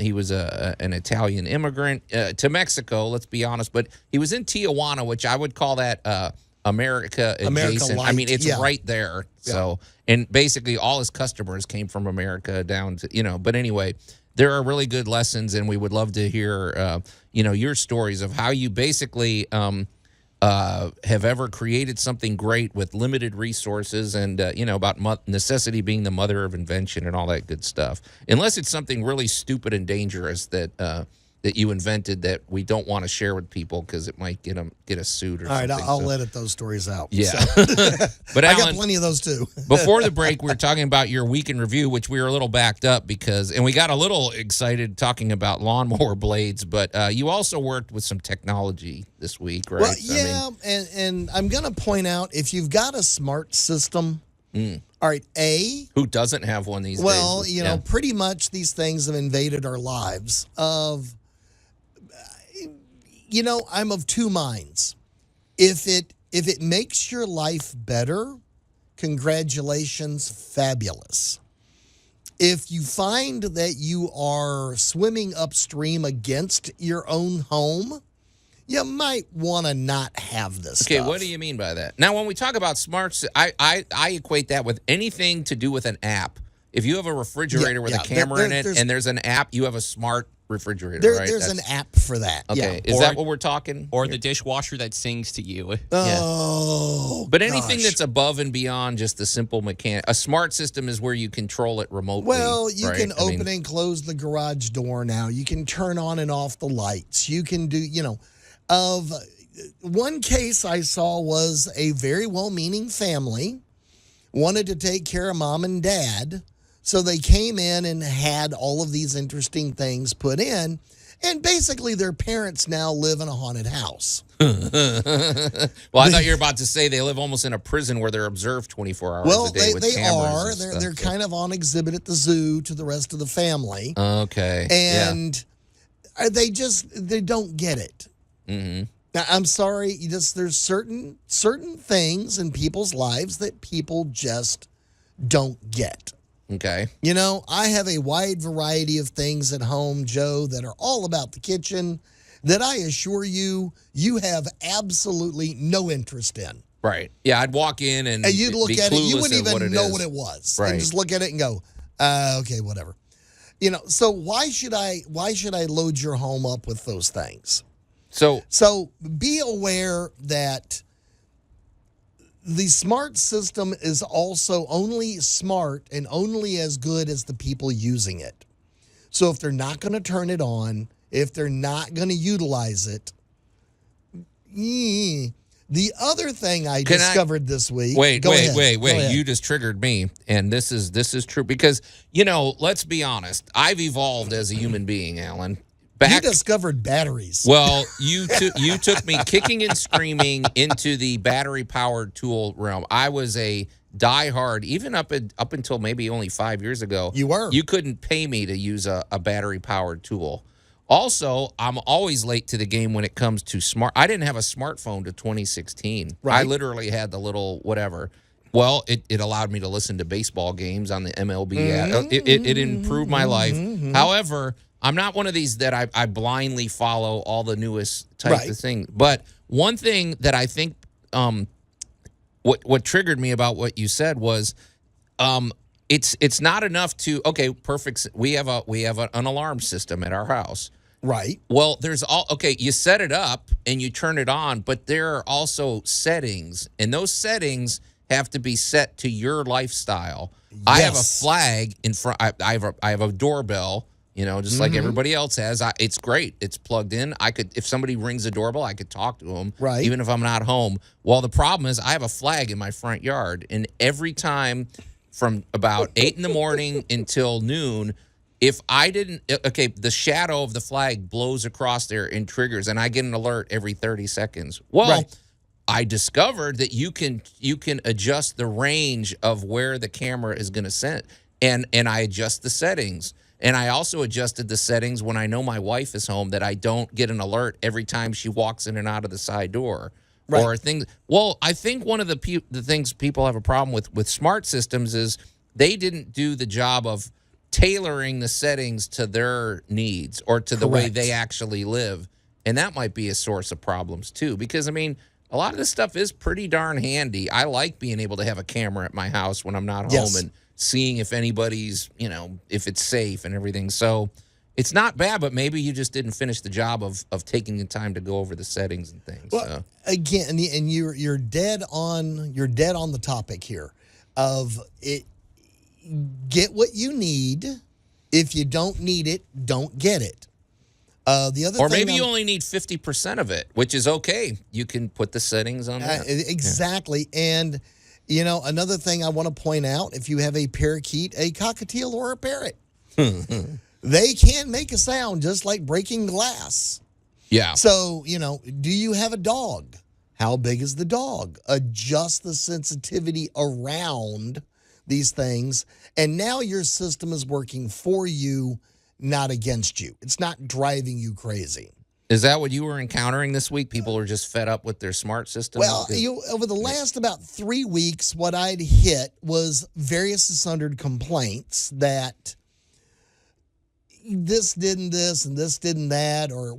He was an Italian immigrant to Mexico, let's be honest, but he was in Tijuana, which I would call that America adjacent. Light. I mean, it's right there. Yeah. So, and basically all his customers came from America down to, but anyway, there are really good lessons, and we would love to hear, your stories of how you basically have ever created something great with limited resources, and about necessity being the mother of invention and all that good stuff. Unless it's something really stupid and dangerous that you invented that we don't want to share with people because it might get us sued or something. All right, I'll edit those stories out. Yeah. So. But I Allan, got plenty of those too. Before the break, we were talking about your week in review, which we were a little backed up and we got a little excited talking about lawnmower blades, but you also worked with some technology this week, right? Well, yeah, and I'm going to point out, if you've got a smart system, all right, who doesn't have one these days? Well, pretty much these things have invaded our lives I'm of two minds. If it makes your life better, congratulations, fabulous. If you find that you are swimming upstream against your own home, you might want to not have this stuff. Okay, what do you mean by that? Now, when we talk about smarts, I equate that with anything to do with an app. If you have a refrigerator with a camera in it and there's an app, you have a smart refrigerator, right? There's an app for that. Okay, is that what we're talking? Or the dishwasher that sings to you. Oh, but anything that's above and beyond just the simple mechanic. A smart system is where you control it remotely. Well, you can open and close the garage door now. You can turn on and off the lights. You can do, of one case I saw was a very well-meaning family wanted to take care of mom and dad. So they came in and had all of these interesting things put in, and basically their parents now live in a haunted house. Well, I thought you were about to say they live almost in a prison where they're observed 24 hours a day with cameras. Well, and stuff, they're kind of on exhibit at the zoo to the rest of the family. Okay. And they don't get it. Mm-hmm. Now, I'm sorry, there's certain things in people's lives that people just don't get. Okay. I have a wide variety of things at home, Joe, that are all about the kitchen that I assure you have absolutely no interest in. Right. Yeah, I'd walk in and you'd look at it, you wouldn't even know what it was. Right. And just look at it and go, okay, whatever. So why should I load your home up with those things? So be aware that the smart system is also only smart and only as good as the people using it. So if they're not going to turn it on, if they're not going to utilize it, the other thing I discovered this week. Wait. You just triggered me, and this is true because let's be honest. I've evolved as a human being, Allan. You discovered batteries. Well, you took me kicking and screaming into the battery-powered tool realm. I was a diehard, even up until maybe only 5 years ago. You were. You couldn't pay me to use a battery-powered tool. Also, I'm always late to the game when it comes to smart. I didn't have a smartphone to 2016. Right. I literally had the little whatever. Well, it allowed me to listen to baseball games on the MLB app. It improved my life. However, I'm not one of these that I blindly follow all the newest type of thing. But one thing that I think what triggered me about what you said was it's not enough to perfect. We have an alarm system at our house. Right. Well, you set it up and you turn it on, but there are also settings, and those settings have to be set to your lifestyle. Yes. I have a flag in front. I have a doorbell, just like everybody else has. It's great. It's plugged in. If somebody rings the doorbell, I could talk to them, even if I'm not home. Well, the problem is I have a flag in my front yard, and every time from about 8 in the morning until noon, if I didn't, the shadow of the flag blows across there and triggers, and I get an alert every 30 seconds. Well, I discovered that you can adjust the range of where the camera is going to send, and I adjust the settings. And I also adjusted the settings when I know my wife is home that I don't get an alert every time she walks in and out of the side door. Or things. Well, I think one of the things people have a problem with smart systems is they didn't do the job of tailoring the settings to their needs or to the way they actually live. And that might be a source of problems too, because a lot of this stuff is pretty darn handy. I like being able to have a camera at my house when I'm not home and seeing if anybody's, if it's safe and everything. So it's not bad, but maybe you just didn't finish the job of taking the time to go over the settings and things. Well, again, and you're dead on the topic here of it. Get what you need. If you don't need it, don't get it. The other, or maybe you only need 50% of it, which is okay. You can put the settings on that. Exactly, and another thing I want to point out: if you have a parakeet, a cockatiel, or a parrot, they can make a sound just like breaking glass. Yeah. So do you have a dog? How big is the dog? Adjust the sensitivity around these things, and now your system is working for you, not against you. It's not driving you crazy. Is that what you were encountering this week? People are just fed up with their smart system? Well, over the last about 3 weeks, what I'd hit was various sundered complaints that this didn't this and this didn't that, or,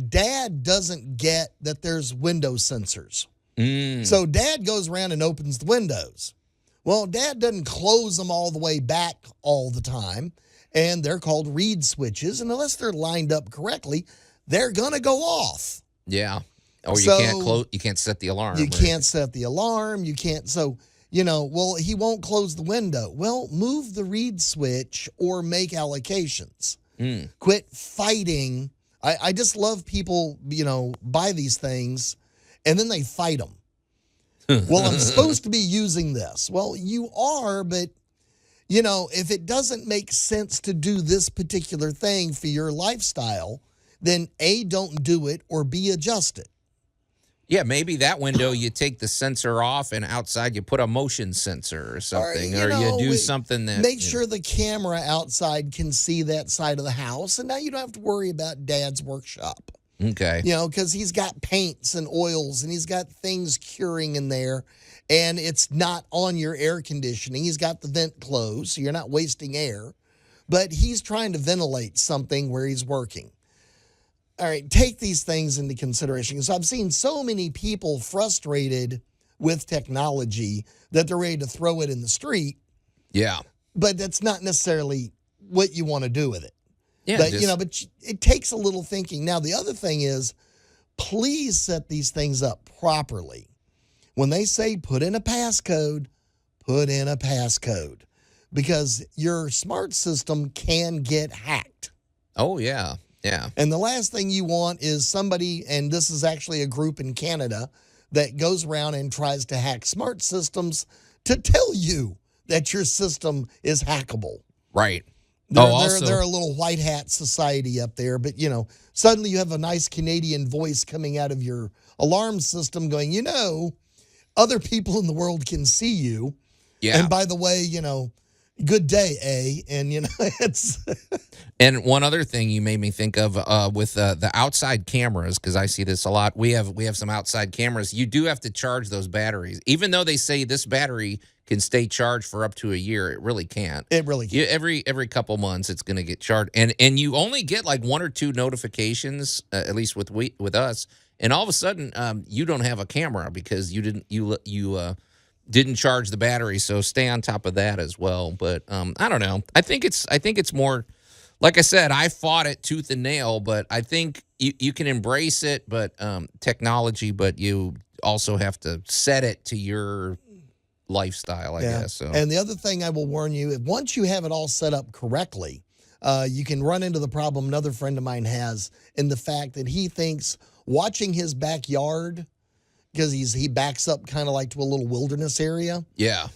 Dad doesn't get that there's window sensors. So Dad goes around and opens the windows. Well, Dad doesn't close them all the way back all the time, and they're called reed switches, and unless they're lined up correctly, they're going to go off. Yeah. Or you can't set the alarm. You can't set the alarm. You can't. So, he won't close the window. Well, move the reed switch or make allocations. Quit fighting. I just love people, buy these things, and then they fight them. Well, I'm supposed to be using this. Well, you are, but, if it doesn't make sense to do this particular thing for your lifestyle, then A, don't do it, or B, adjust it. Yeah, maybe that window you take the sensor off and outside you put a motion sensor or something, or you do something that... Make sure the camera outside can see that side of the house, and now you don't have to worry about Dad's workshop. Okay. Because he's got paints and oils and he's got things curing in there, and it's not on your air conditioning. He's got the vent closed, so you're not wasting air, but he's trying to ventilate something where he's working. All right, take these things into consideration. So I've seen so many people frustrated with technology that they're ready to throw it in the street. Yeah. But that's not necessarily what you want to do with it. Yeah, but it takes a little thinking. Now, the other thing is, please set these things up properly. When they say put in a passcode, put in a passcode, because your smart system can get hacked. Oh, yeah. Yeah. And the last thing you want is somebody, and this is actually a group in Canada, that goes around and tries to hack smart systems to tell you that your system is hackable. Right. They're a little white hat society up there, but, suddenly you have a nice Canadian voice coming out of your alarm system going, other people in the world can see you. Yeah. And by the way, good day, A. And, it's. And one other thing you made me think of with the outside cameras, because I see this a lot. We have some outside cameras. You do have to charge those batteries, even though they say this battery can stay charged for up to a year. It really can't. It really can't. Every couple months, it's going to get charged, and you only get like 1 or 2 notifications, at least with us. And all of a sudden, you don't have a camera because you didn't charge the battery. So stay on top of that as well. But I don't know. I think it's more. Like I said, I fought it tooth and nail, but I think you can embrace it, but technology, but you also have to set it to your lifestyle, I guess. So. And the other thing I will warn you, once you have it all set up correctly, you can run into the problem another friend of mine has in the fact that he thinks watching his backyard, because he backs up kind of like to a little wilderness area. Yeah.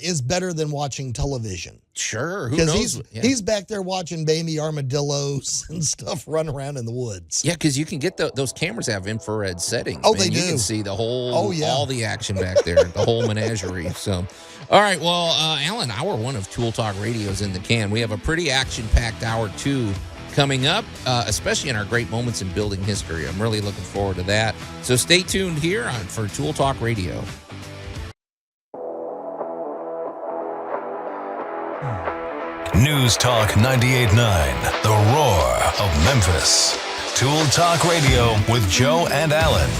Is better than watching television. Sure, who knows? He's back there watching baby armadillos and stuff run around in the woods. Yeah, because you can get those cameras have infrared settings. Oh, man. they do. You can see the whole, all the action back there, the whole menagerie. So, all right, well, Allan, hour 1 of Tool Talk Radio is in the can. We have a pretty action-packed hour 2 coming up, especially in our great moments in building history. I'm really looking forward to that. So stay tuned here for Tool Talk Radio. News Talk 98.9, The Roar of Memphis. Tool Talk Radio with Joe and Allan.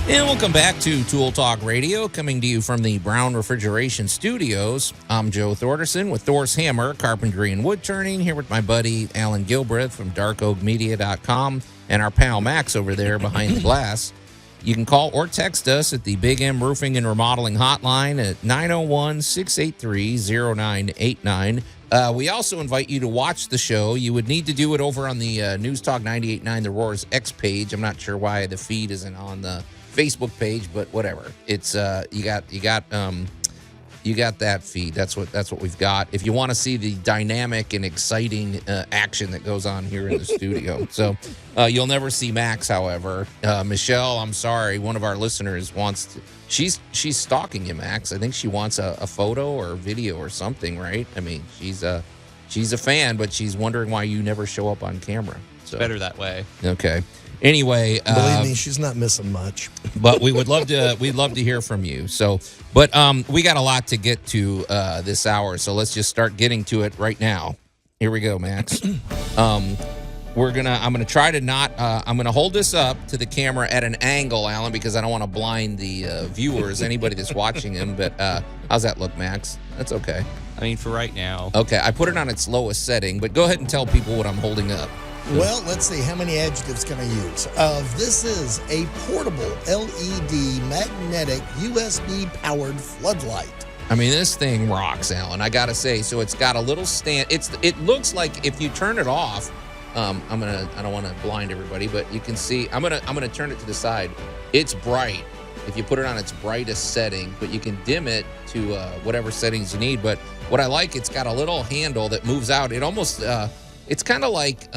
And welcome back to Tool Talk Radio, coming to you from the Brown Refrigeration Studios. I'm Joe Thorderson with Thor's Hammer, Carpentry and Wood Turning, here with my buddy Allan Gilbreth from darkoakmedia.com and our pal Max over there behind the glass. You can call or text us at the Big M Roofing and Remodeling Hotline at 901-683-0989. We also invite you to watch the show. You would need to do it over on the News Talk 98.9 The Roar's X page. I'm not sure why the feed isn't on the Facebook page, but whatever. It's you got that feed. That's what we've got. If you want to see the dynamic and exciting action that goes on here in the studio. So you'll never see Max, however. Michelle, I'm sorry, one of our listeners wants to. She's stalking you, Max. I think she wants a photo or a video or something, right? I mean, she's a fan, but she's wondering why you never show up on camera. So Better that way. Okay. Anyway, believe me, she's not missing much. But we'd love to hear from you. So, but we got a lot to get to this hour, so let's just start getting to it right now. Here we go, Max. I'm gonna try to not. I'm gonna hold this up to the camera at an angle, Allan, because I don't want to blind the viewers, anybody that's watching him. But how's that look, Max? That's okay. I mean, for right now. Okay, I put it on its lowest setting, but go ahead and tell people what I'm holding up. Well, let's see. How many adjectives can I use? This is a portable LED magnetic USB-powered floodlight. I mean, this thing rocks, Allan. I gotta say. So it's got a little stand. It looks like if you turn it off. I don't want to blind everybody, but you can see. I'm gonna turn it to the side. It's bright if you put it on its brightest setting, but you can dim it to whatever settings you need. But what I like, it's got a little handle that moves out. It almost. It's kind of like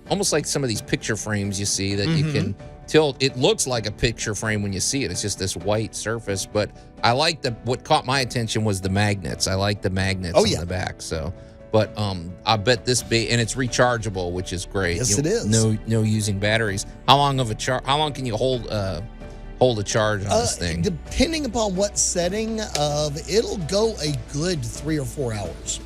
almost like some of these picture frames you see that you can tilt. It looks like a picture frame when you see it. It's just this white surface. But I like what caught my attention was the magnets. I like the magnets on the back. So, but I bet this and it's rechargeable, which is great. Yes, it is. No using batteries. How long can you hold a charge on this thing? Depending upon what setting, it'll go a good 3 or 4 hours.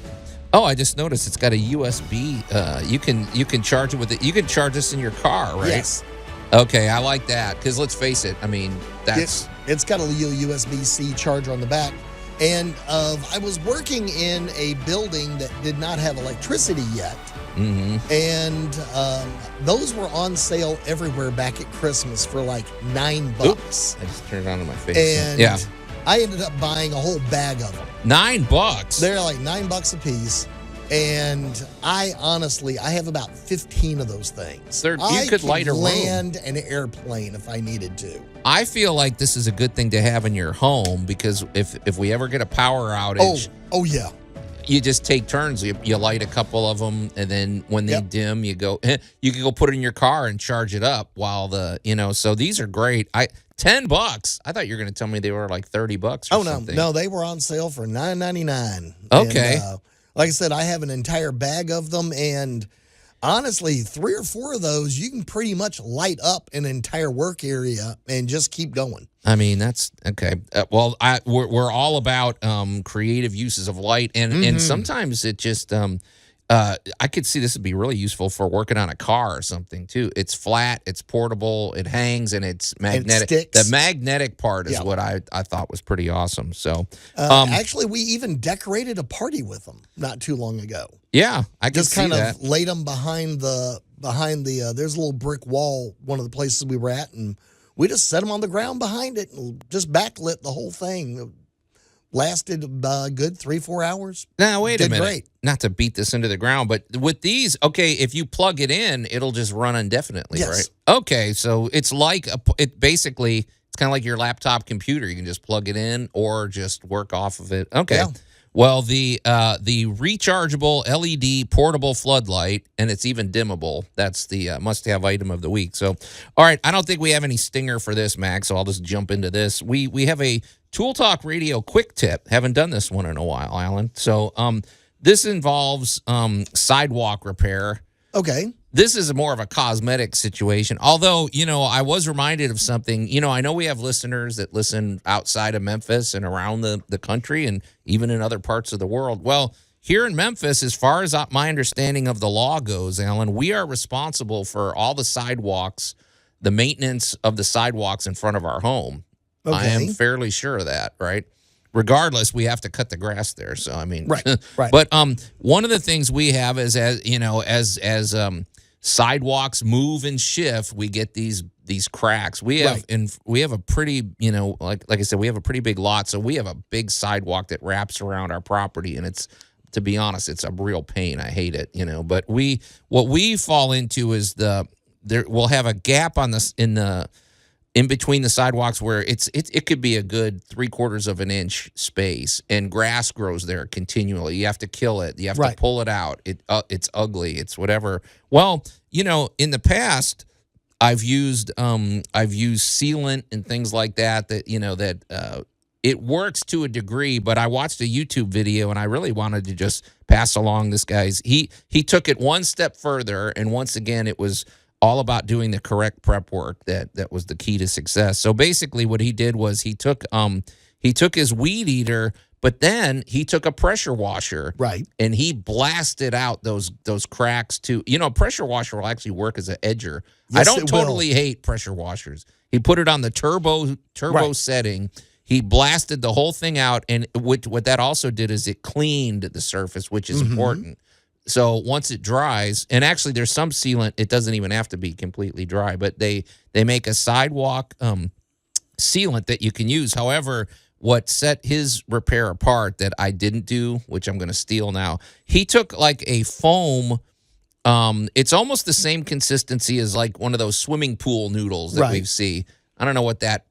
Oh, I just noticed it's got a USB. You can charge it with it. You can charge this in your car, right? Yes. Okay, I like that because let's face it. I mean, it's got a USB-C charger on the back. And I was working in a building that did not have electricity yet. Mm-hmm. And those were on sale everywhere back at Christmas for like $9. Oops, I just turned it on to my face. And yeah. I ended up buying a whole bag of them. $9? They're like $9 a piece. And I have about 15 of those things. You could light a room. Land an airplane if I needed to. I feel like this is a good thing to have in your home because if we ever get a power outage. Oh yeah. you just take turns. You light a couple of them, and then when they dim, you go. You can go put it in your car and charge it up while So these are great. $10. I thought you were going to tell me they were like $30 or something. No, they were on sale for $9.99. Okay. And, like I said, I have an entire bag of them, and honestly, 3 or 4 of those, you can pretty much light up an entire work area and just keep going. I mean, that's okay. We're all about creative uses of light, and sometimes it just I could see this would be really useful for working on a car or something too. It's flat, it's portable, it hangs, and it's magnetic. It sticks. The magnetic part is what I thought was pretty awesome. So, actually, we even decorated a party with them not too long ago. Yeah, I can just see kind that. of laid them behind the. There's a little brick wall, one of the places we were at, and we just set them on the ground behind it and just backlit the whole thing. It lasted a good 3-4 hours. Now, wait a minute. Great. Not to beat this into the ground, but with these, okay, if you plug it in, it'll just run indefinitely, right? Okay, so it's like it's kind of like your laptop computer. You can just plug it in or just work off of it. Okay. Yeah. Well, the rechargeable LED portable floodlight, and it's even dimmable. That's the must-have item of the week. So, all right, I don't think we have any stinger for this, Max, so I'll just jump into this. We have a Tool Talk Radio quick tip. Haven't done this one in a while, Allan. So this involves sidewalk repair. Okay. This is more of a cosmetic situation. Although, I was reminded of something. I know we have listeners that listen outside of Memphis and around the country and even in other parts of the world. Well, here in Memphis, as far as my understanding of the law goes, Allan, we are responsible for all the sidewalks, the maintenance of the sidewalks in front of our home. Okay. I am fairly sure of that, right? Regardless, we have to cut the grass there. So, I mean, right. But one of the things we have is as sidewalks move and shift, we get these cracks. We have we have a pretty, like I said, we have a pretty big lot, so we have a big sidewalk that wraps around our property, and it's, to be honest, it's a real pain. I hate it, But what we fall into is we'll have a gap in between the sidewalks where it could be a good 3/4 of an inch space, and grass grows there continually. You have to kill it. You have to pull it out. It's ugly. It's whatever. Well, in the past, I've used sealant and things like that. It works to a degree. But I watched a YouTube video, and I really wanted to just pass along this guy's. He took it one step further, and once again, it was all about doing the correct prep work. That was the key to success. So basically what he did was he took his weed eater, but then he took a pressure washer, right, and he blasted out those cracks too. A pressure washer will actually work as an edger. Yes, I don't totally hate pressure washers. He put it on the turbo setting. He blasted the whole thing out, and what that also did is it cleaned the surface, which is important. So once it dries, and actually there's some sealant, it doesn't even have to be completely dry, but they make a sidewalk sealant that you can use. However, what set his repair apart that I didn't do, which I'm going to steal now, he took like a foam. It's almost the same consistency as like one of those swimming pool noodles that we see. I don't know what that,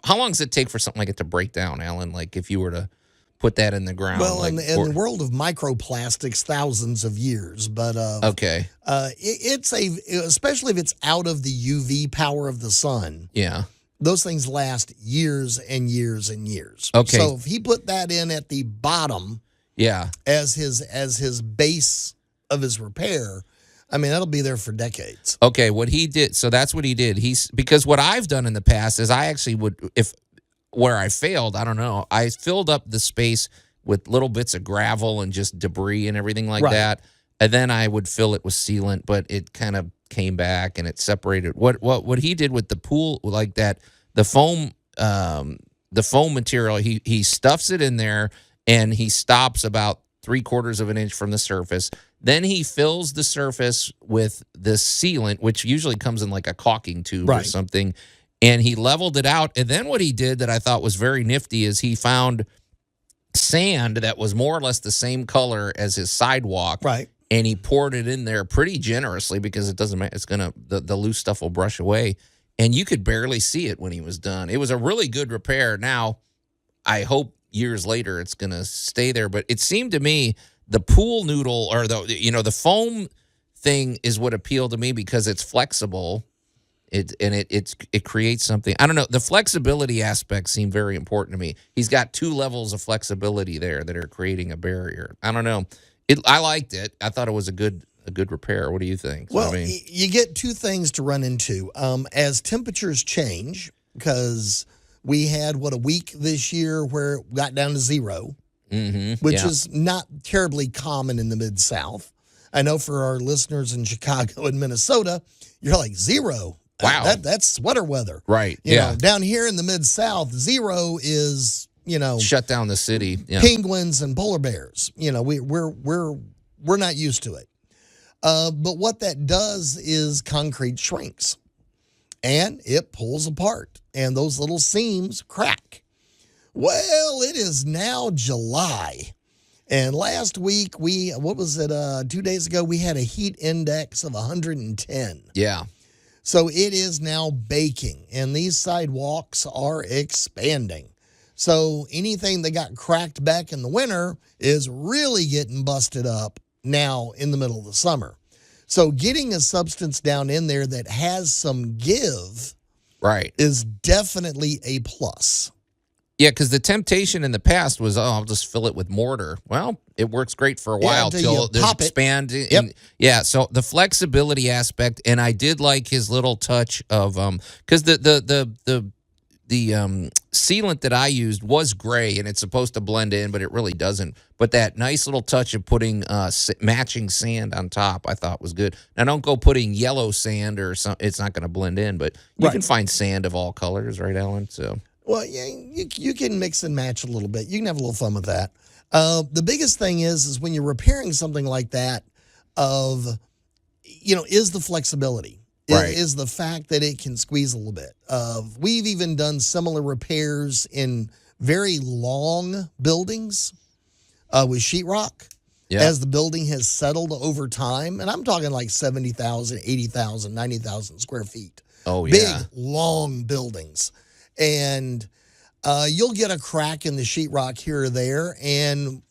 how long does it take for something like it to break down, Allan? Like if you were to put that in the ground. Well, in the world of microplastics, thousands of years. But okay, it's especially if it's out of the UV power of the sun. Yeah, those things last years and years and years. Okay, so if he put that in at the bottom, as his base of his repair, I mean that'll be there for decades. Okay, what he did, so that's what he did. Because what I've done in the past is I actually would where I failed, I don't know. I filled up the space with little bits of gravel and just debris and everything like that. And then I would fill it with sealant, but it kind of came back and it separated. What he did with the pool like that, the foam material, he stuffs it in there and he stops about 3/4 of an inch from the surface. Then he fills the surface with this sealant, which usually comes in like a caulking tube or something. And he leveled it out. And then what he did that I thought was very nifty is he found sand that was more or less the same color as his sidewalk. Right. And he poured it in there pretty generously because it doesn't matter. It's going to, the loose stuff will brush away. And you could barely see it when he was done. It was a really good repair. Now, I hope years later it's going to stay there. But it seemed to me the pool noodle or the foam thing is what appealed to me because it's flexible. It creates something. I don't know. The flexibility aspect seemed very important to me. He's got 2 levels of flexibility there that are creating a barrier. I don't know. I liked it. I thought it was a good repair. What do you think? Well, you get 2 things to run into. As temperatures change, because we had, a week this year where it got down to 0, which is not terribly common in the Mid-South. I know for our listeners in Chicago and Minnesota, you're like 0. Wow. That's sweater weather. Right. You know, down here in the Mid-South, 0 is, shut down the city. Yeah. Penguins and polar bears. We're not used to it. But what that does is concrete shrinks and it pulls apart and those little seams crack. Well, it is now July. And last week, 2 days ago, we had a heat index of 110. Yeah. So it is now baking, and these sidewalks are expanding. So anything that got cracked back in the winter is really getting busted up now in the middle of the summer. So getting a substance down in there that has some give is definitely a plus. Yeah, because the temptation in the past was, I'll just fill it with mortar. Well, it works great for a while till there's expand. Yeah, so the flexibility aspect, and I did like his little touch of because the sealant that I used was gray, and it's supposed to blend in, but it really doesn't. But that nice little touch of putting matching sand on top, I thought was good. Now, don't go putting yellow sand or something; it's not going to blend in. But you can find sand of all colors, right, Allan? So. Well, yeah, you can mix and match a little bit. You can have a little fun with that. The biggest thing is when you're repairing something like that, is the flexibility. Is the fact that it can squeeze a little bit. We've even done similar repairs in very long buildings with sheetrock as the building has settled over time. And I'm talking like 70,000, 80,000, 90,000 square feet. Oh, yeah. Big, long buildings. And you'll get a crack in the sheetrock here or there. And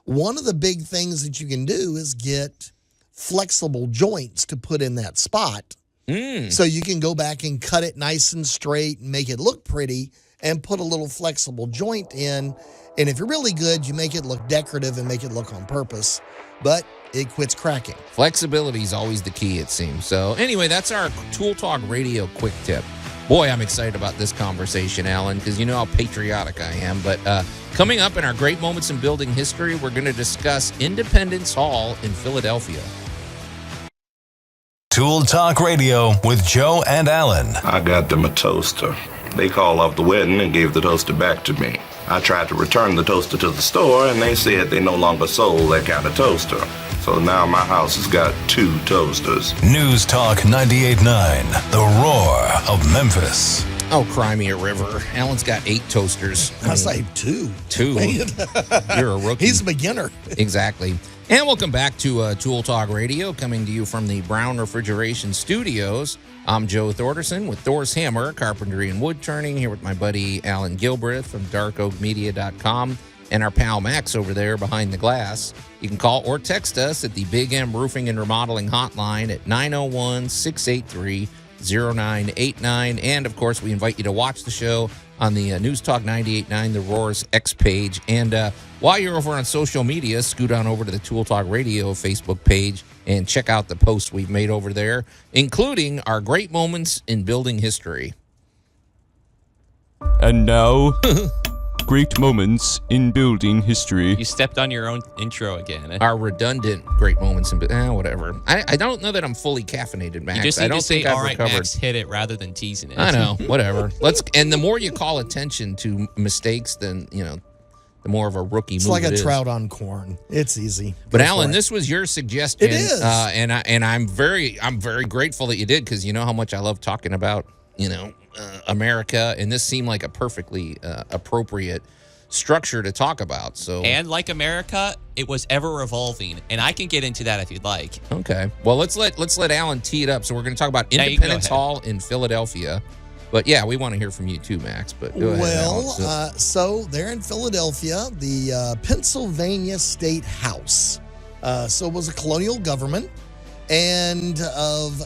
one of the big things that you can do is get flexible joints to put in that spot. So you can go back and cut it nice and straight and make it look pretty and put a little flexible joint in. And if you're really good, you make it look decorative and make it look on purpose. But it quits cracking. Flexibility is always the key, it seems. So anyway, that's our Tool Talk Radio quick tip. Boy, I'm excited about this conversation, Allan, because you know how patriotic I am. But coming up in our Great Moments in Building History, we're going to discuss Independence Hall in Philadelphia. Tool Talk Radio with Joe and Allan. I got them a toaster. They called off the wedding and gave the toaster back to me. I tried to return the toaster to the store, and they said they no longer sold that kind of toaster. So now my house has got 2 toasters. News Talk 98.9, the roar of Memphis. Oh, cry me a river. Allan's got 8 toasters. I say 2. 2. You're a rookie. He's a beginner. Exactly. And welcome back to Tool Talk Radio, coming to you from the Brown Refrigeration Studios. I'm Joe Thorderson with Thor's Hammer, Carpentry and Wood Turning, here with my buddy Allan Gilbreth from darkoakmedia.com and our pal Max over there behind the glass. You can call or text us at the Big M Roofing and Remodeling Hotline at 901-683-0989. And, of course, we invite you to watch the show on the News Talk 98.9 The Roar's X page. And while you're over on social media, scoot on over to the Tool Talk Radio Facebook page and check out the posts we've made over there, including our great moments in building history. And now, great moments in building history. You stepped on your own intro again. Our redundant great moments in whatever. I don't know that I'm fully caffeinated, Max. You just need I don't to say, think I've all right, recovered. Max, hit it, rather than teasing it. I know, whatever. And the more you call attention to mistakes, then, the more of a rookie It's move like it a is. trout on corn. It's easy. But Go Allan, for it. this was your suggestion. It is. And I'm very grateful that you did, because you know how much I love talking about, America, and this seemed like a perfectly appropriate structure to talk about. So, And like America, it was ever evolving, and I can get into that if you'd like. okay. Well, let's let Allan tee it up. So we're going to talk about Now you go Independence ahead. Hall in Philadelphia. But yeah, we want to hear from you too, Max. But go ahead. Well, so they're in Philadelphia, the Pennsylvania State House. So it was a colonial government, and of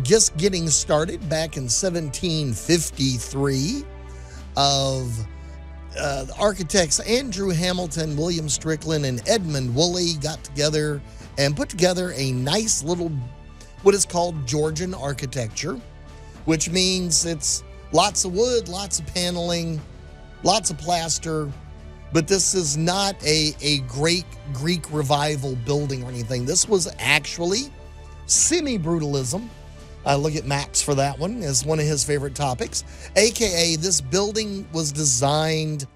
just getting started back in 1753 of the architects Andrew Hamilton, William Strickland, and Edmund Woolley got together and put together a nice little, what is called Georgian architecture, which means it's lots of wood, lots of paneling, lots of plaster, but this is not a great Greek revival building or anything. This was actually semi-brutalism. I look at Max for that one as one of his favorite topics. AKA, this building was designed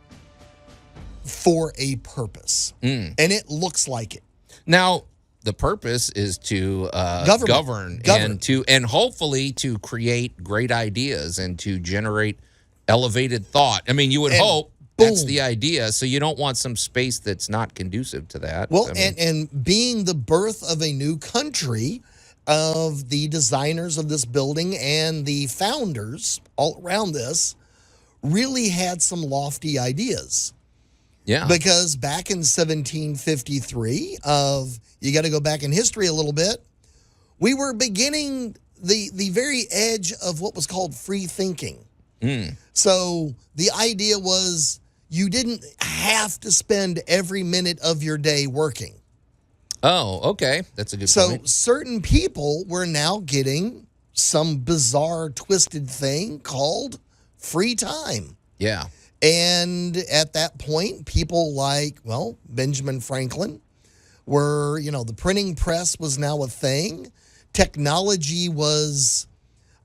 for a purpose, and it looks like it. Now, the purpose is to govern and hopefully to create great ideas and to generate elevated thought. I mean, you would hope that's the idea. So you don't want some space that's not conducive to that. Well, and being the birth of a new country, of the designers of this building and the founders all around this really had some lofty ideas. Yeah. Because back in 1753, you got to go back in history a little bit, we were beginning the very edge of what was called free thinking. So the idea was you didn't have to spend every minute of your day working. Oh, okay. That's a good point. So certain people were now getting some bizarre, twisted thing called free time. Yeah. And at that point, people like, well, Benjamin Franklin were, the printing press was now a thing. Technology was,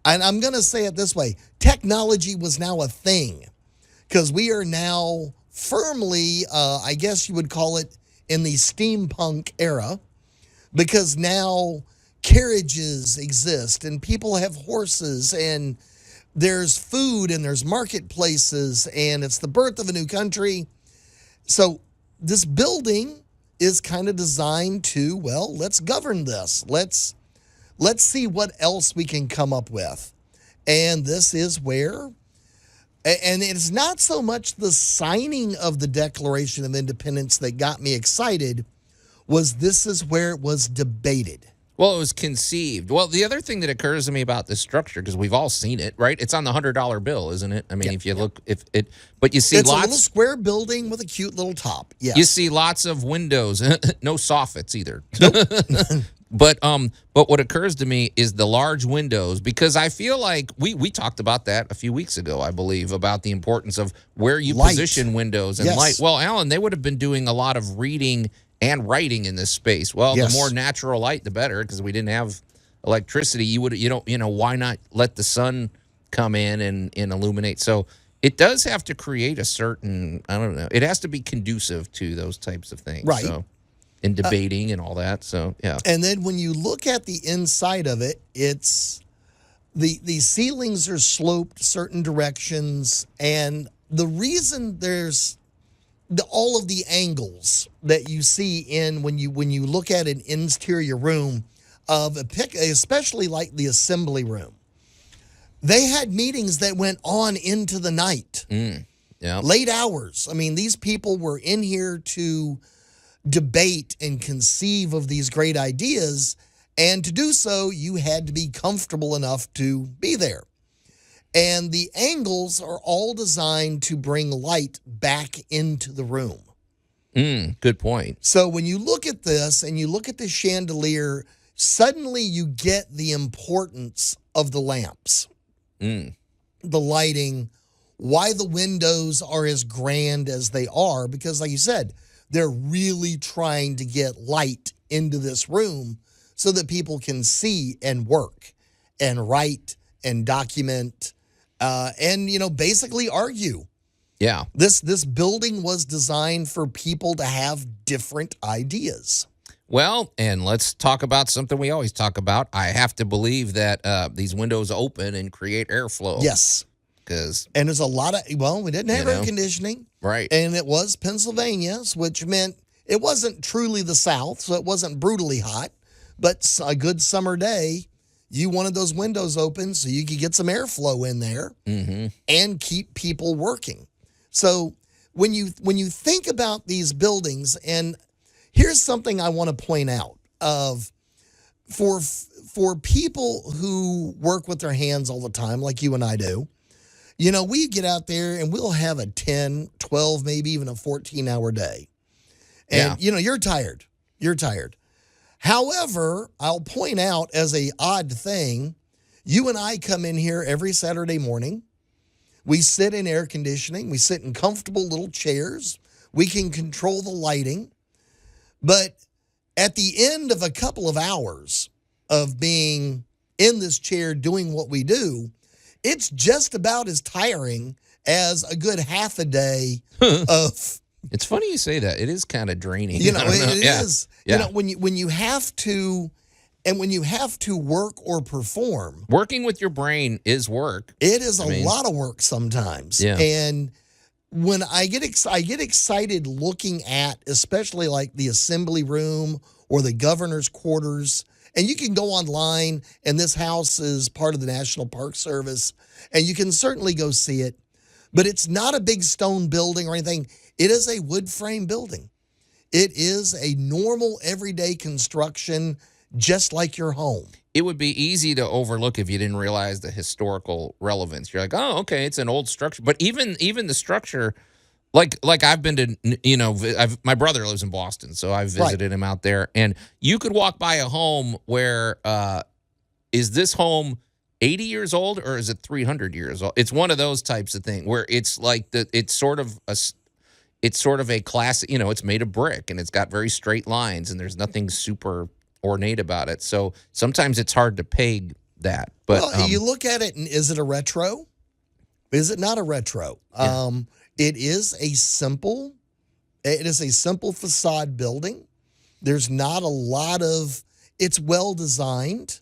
and I'm going to say it this way, technology was now a thing because we are now firmly, I guess you would call it, in the steampunk era, because now carriages exist and people have horses and there's food and there's marketplaces and it's the birth of a new country. So this building is kind of designed to, well, let's govern this. Let's see what else we can come up with. And this is where, and it's not so much the signing of the Declaration of Independence that got me excited, this is where it was debated. Well, it was conceived. Well, the other thing that occurs to me about this structure, because we've all seen it, right? It's on the $100 bill, isn't it? I mean, if you look, but you see it's lots. It's a little square building with a cute little top. Yes. You see lots of windows, no soffits either. Nope. But what occurs to me is the large windows, because I feel like we talked about that a few weeks ago, I believe, about the importance of where you position windows and light. Well, Allan, they would have been doing a lot of reading and writing in this space. Well, the more natural light, the better, because we didn't have electricity. Why not let the sun come in and illuminate? So it does have to create a certain, I don't know, it has to be conducive to those types of things. Right. So, and debating and all that. So, yeah. And then when you look at the inside of it, it's the ceilings are sloped certain directions. And the reason there's all of the angles that you see when you look at an interior room of especially like the assembly room, they had meetings that went on into the night, late hours. I mean, these people were in here to debate and conceive of these great ideas, and to do so, you had to be comfortable enough to be there. And the angles are all designed to bring light back into the room. Good point. So when you look at this and you look at the chandelier, suddenly you get the importance of the lamps, the lighting, why the windows are as grand as they are, because like you said, they're really trying to get light into this room so that people can see and work and write and document and, basically argue. Yeah. This building was designed for people to have different ideas. Well, and let's talk about something we always talk about. I have to believe that these windows open and create airflow. Yes. And there's a lot of, we didn't have air conditioning. Right. And it was Pennsylvania, which meant it wasn't truly the South, so it wasn't brutally hot. But a good summer day, you wanted those windows open so you could get some airflow in there and keep people working. So when you think about these buildings, and here's something I want to point out of for people who work with their hands all the time, like you and I do, we get out there and we'll have a 10, 12, maybe even a 14-hour day. And, you're tired. You're tired. However, I'll point out as a odd thing, you and I come in here every Saturday morning. We sit in air conditioning. We sit in comfortable little chairs. We can control the lighting. But at the end of a couple of hours of being in this chair doing what we do, it's just about as tiring as a good half a day of... It's funny you say that. It is kind of draining. It is. Yeah. When you have to, and when you have to work or perform, working with your brain is work. It is a lot of work sometimes. Yeah. And when I get excited looking at, especially like the assembly room or the governor's quarters, and you can go online, and this house is part of the National Park Service, and you can certainly go see it. But it's not a big stone building or anything. It is a wood frame building. It is a normal, everyday construction, just like your home. It would be easy to overlook if you didn't realize the historical relevance. You're like, oh, okay, it's an old structure. But even the structure, like I've been to, my brother lives in Boston, so I've visited him out there. And you could walk by a home where, is this home 80 years old or is it 300 years old? It's one of those types of thing where it's like it's sort of a classic, it's made of brick and it's got very straight lines and there's nothing super ornate about it. So sometimes it's hard to peg that. But you look at it and is it a retro? Is it not a retro? Yeah. It is a simple facade building. There's not a lot of, it's well designed.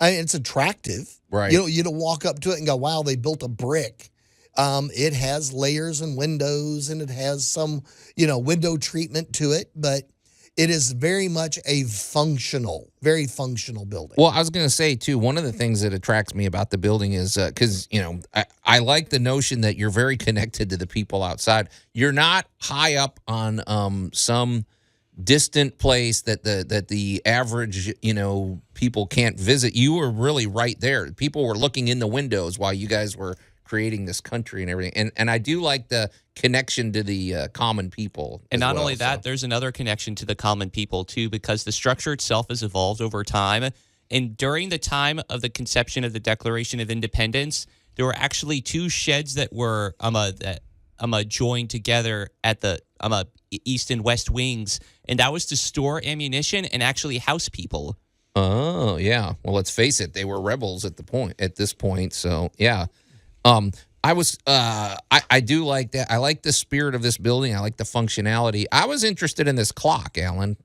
It's attractive. Right. You don't walk up to it and go, wow, they built a brick. It has layers and windows, and it has some, window treatment to it, but it is very much a very functional building. Well, I was going to say, too, one of the things that attracts me about the building is because, I like the notion that you're very connected to the people outside. You're not high up on some distant place that the average, people can't visit. You were really right there. People were looking in the windows while you guys were creating this country and everything. And I do like the connection to the common people. And not only that, there's another connection to the common people, too, because the structure itself has evolved over time. And during the time of the conception of the Declaration of Independence, there were actually two sheds that were joined together at the east and west wings, and that was to store ammunition and actually house people. Oh, yeah. Well, let's face it, they were rebels at this point. So, yeah. I do like that. I like the spirit of this building. I like the functionality. I was interested in this clock, Allan.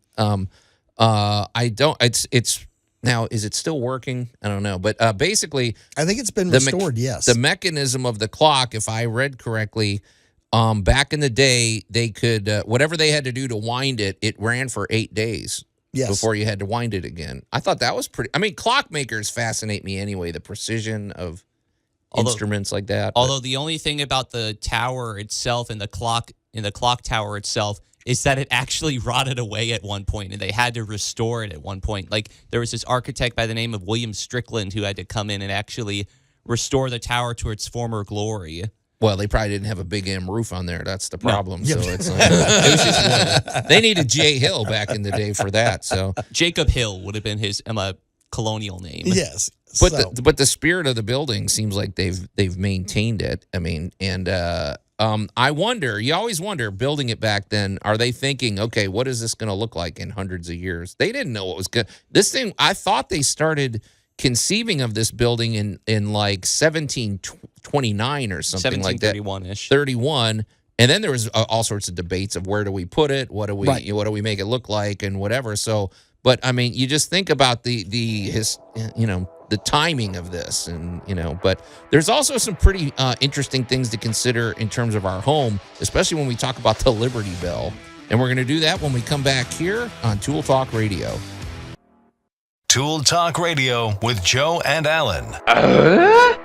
It's now, is it still working? I don't know. But basically, I think it's been restored, yes. The mechanism of the clock, if I read correctly, back in the day, they could, whatever they had to do to wind it, it ran for 8 days. Yes. Before you had to wind it again. I thought that was pretty. Clock makers fascinate me anyway, the precision of instruments like that. Although the only thing about the tower itself and the clock tower itself is that it actually rotted away at one point, and they had to restore it at one point. Like, there was this architect by the name of William Strickland who had to come in and actually restore the tower to its former glory. Well, they probably didn't have a big M roof on there. That's the problem. No. So it's like, it was just they needed J. Hill back in the day for that. So Jacob Hill would have been his colonial name. Yes, but the spirit of the building seems like they've maintained it. I wonder. You always wonder, building it back then, are they thinking, okay, what is this going to look like in hundreds of years? They didn't know what was good. This thing, I thought they started conceiving of this building in like 1729 or something like that. 1731-ish. 31. And then there was all sorts of debates of where do we put it? What do we make it look like and whatever. So, but you just think about the timing of this but there's also some pretty interesting things to consider in terms of our home, especially when we talk about the Liberty Bell. And we're going to do that when we come back here on Tool Talk Radio. Tool Talk Radio with Joe and Allan.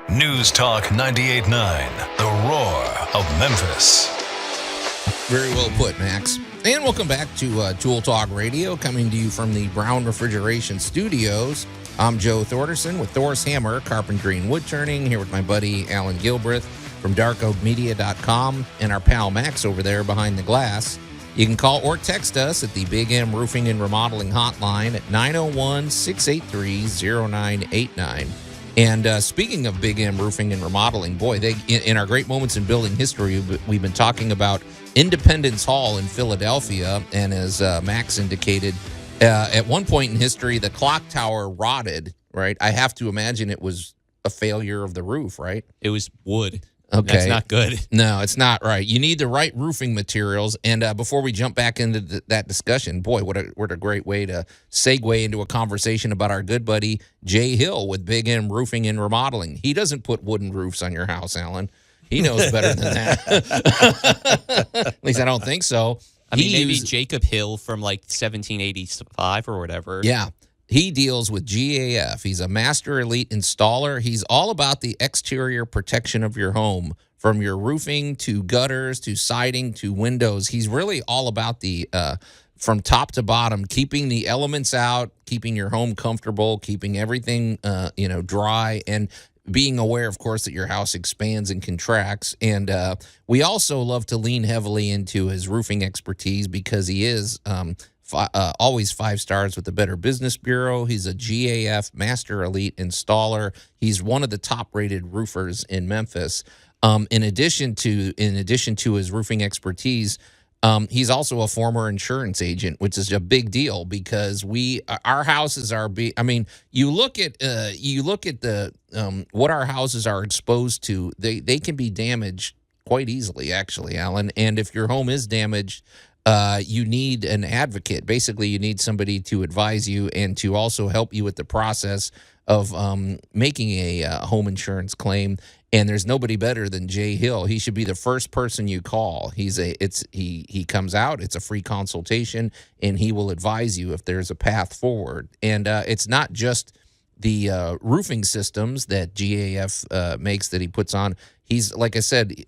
News Talk 98.9, the roar of Memphis. Very well put, Max. And welcome back to Tool Talk Radio, coming to you from the Brown Refrigeration Studios. I'm Joe Thorderson with Thor's Hammer, Carpentry and Wood Turning, here with my buddy Allan Gilbreth from darkoakmedia.com and our pal Max over there behind the glass. You can call or text us at the Big M Roofing and Remodeling Hotline at 901-683-0989. And speaking of Big M Roofing and Remodeling, boy, they in our Great Moments in Building History, we've been talking about Independence Hall in Philadelphia. And as Max indicated, at one point in history, the clock tower rotted, right? I have to imagine it was a failure of the roof, right? It was wood. Okay. That's not good. No, it's not right. You need the right roofing materials. And before we jump back into that discussion, boy, what a great way to segue into a conversation about our good buddy Jay Hill with Big M Roofing and Remodeling. He doesn't put wooden roofs on your house, Allan. He knows better than that. At least I don't think so. I mean, maybe Jacob Hill from like 1785 or whatever. Yeah. He deals with GAF. He's a master elite installer. He's all about the exterior protection of your home, from your roofing to gutters to siding to windows. He's really all about the from top to bottom, keeping the elements out, keeping your home comfortable, keeping everything dry, and being aware, of course, that your house expands and contracts. And we also love to lean heavily into his roofing expertise because he is always 5 stars with the Better Business Bureau. He's a GAF Master Elite Installer. He's one of the top-rated roofers in Memphis. In addition to his roofing expertise, he's also a former insurance agent, which is a big deal because our houses are. You look at the what our houses are exposed to. They can be damaged quite easily, actually, Allan. And if your home is damaged, you need an advocate. Basically, you need somebody to advise you and to also help you with the process of making a home insurance claim. And there's nobody better than Jay Hill. He should be the first person you call. He comes out. It's a free consultation, and he will advise you if there's a path forward. And it's not just the roofing systems that GAF makes that he puts on. He's, like I said,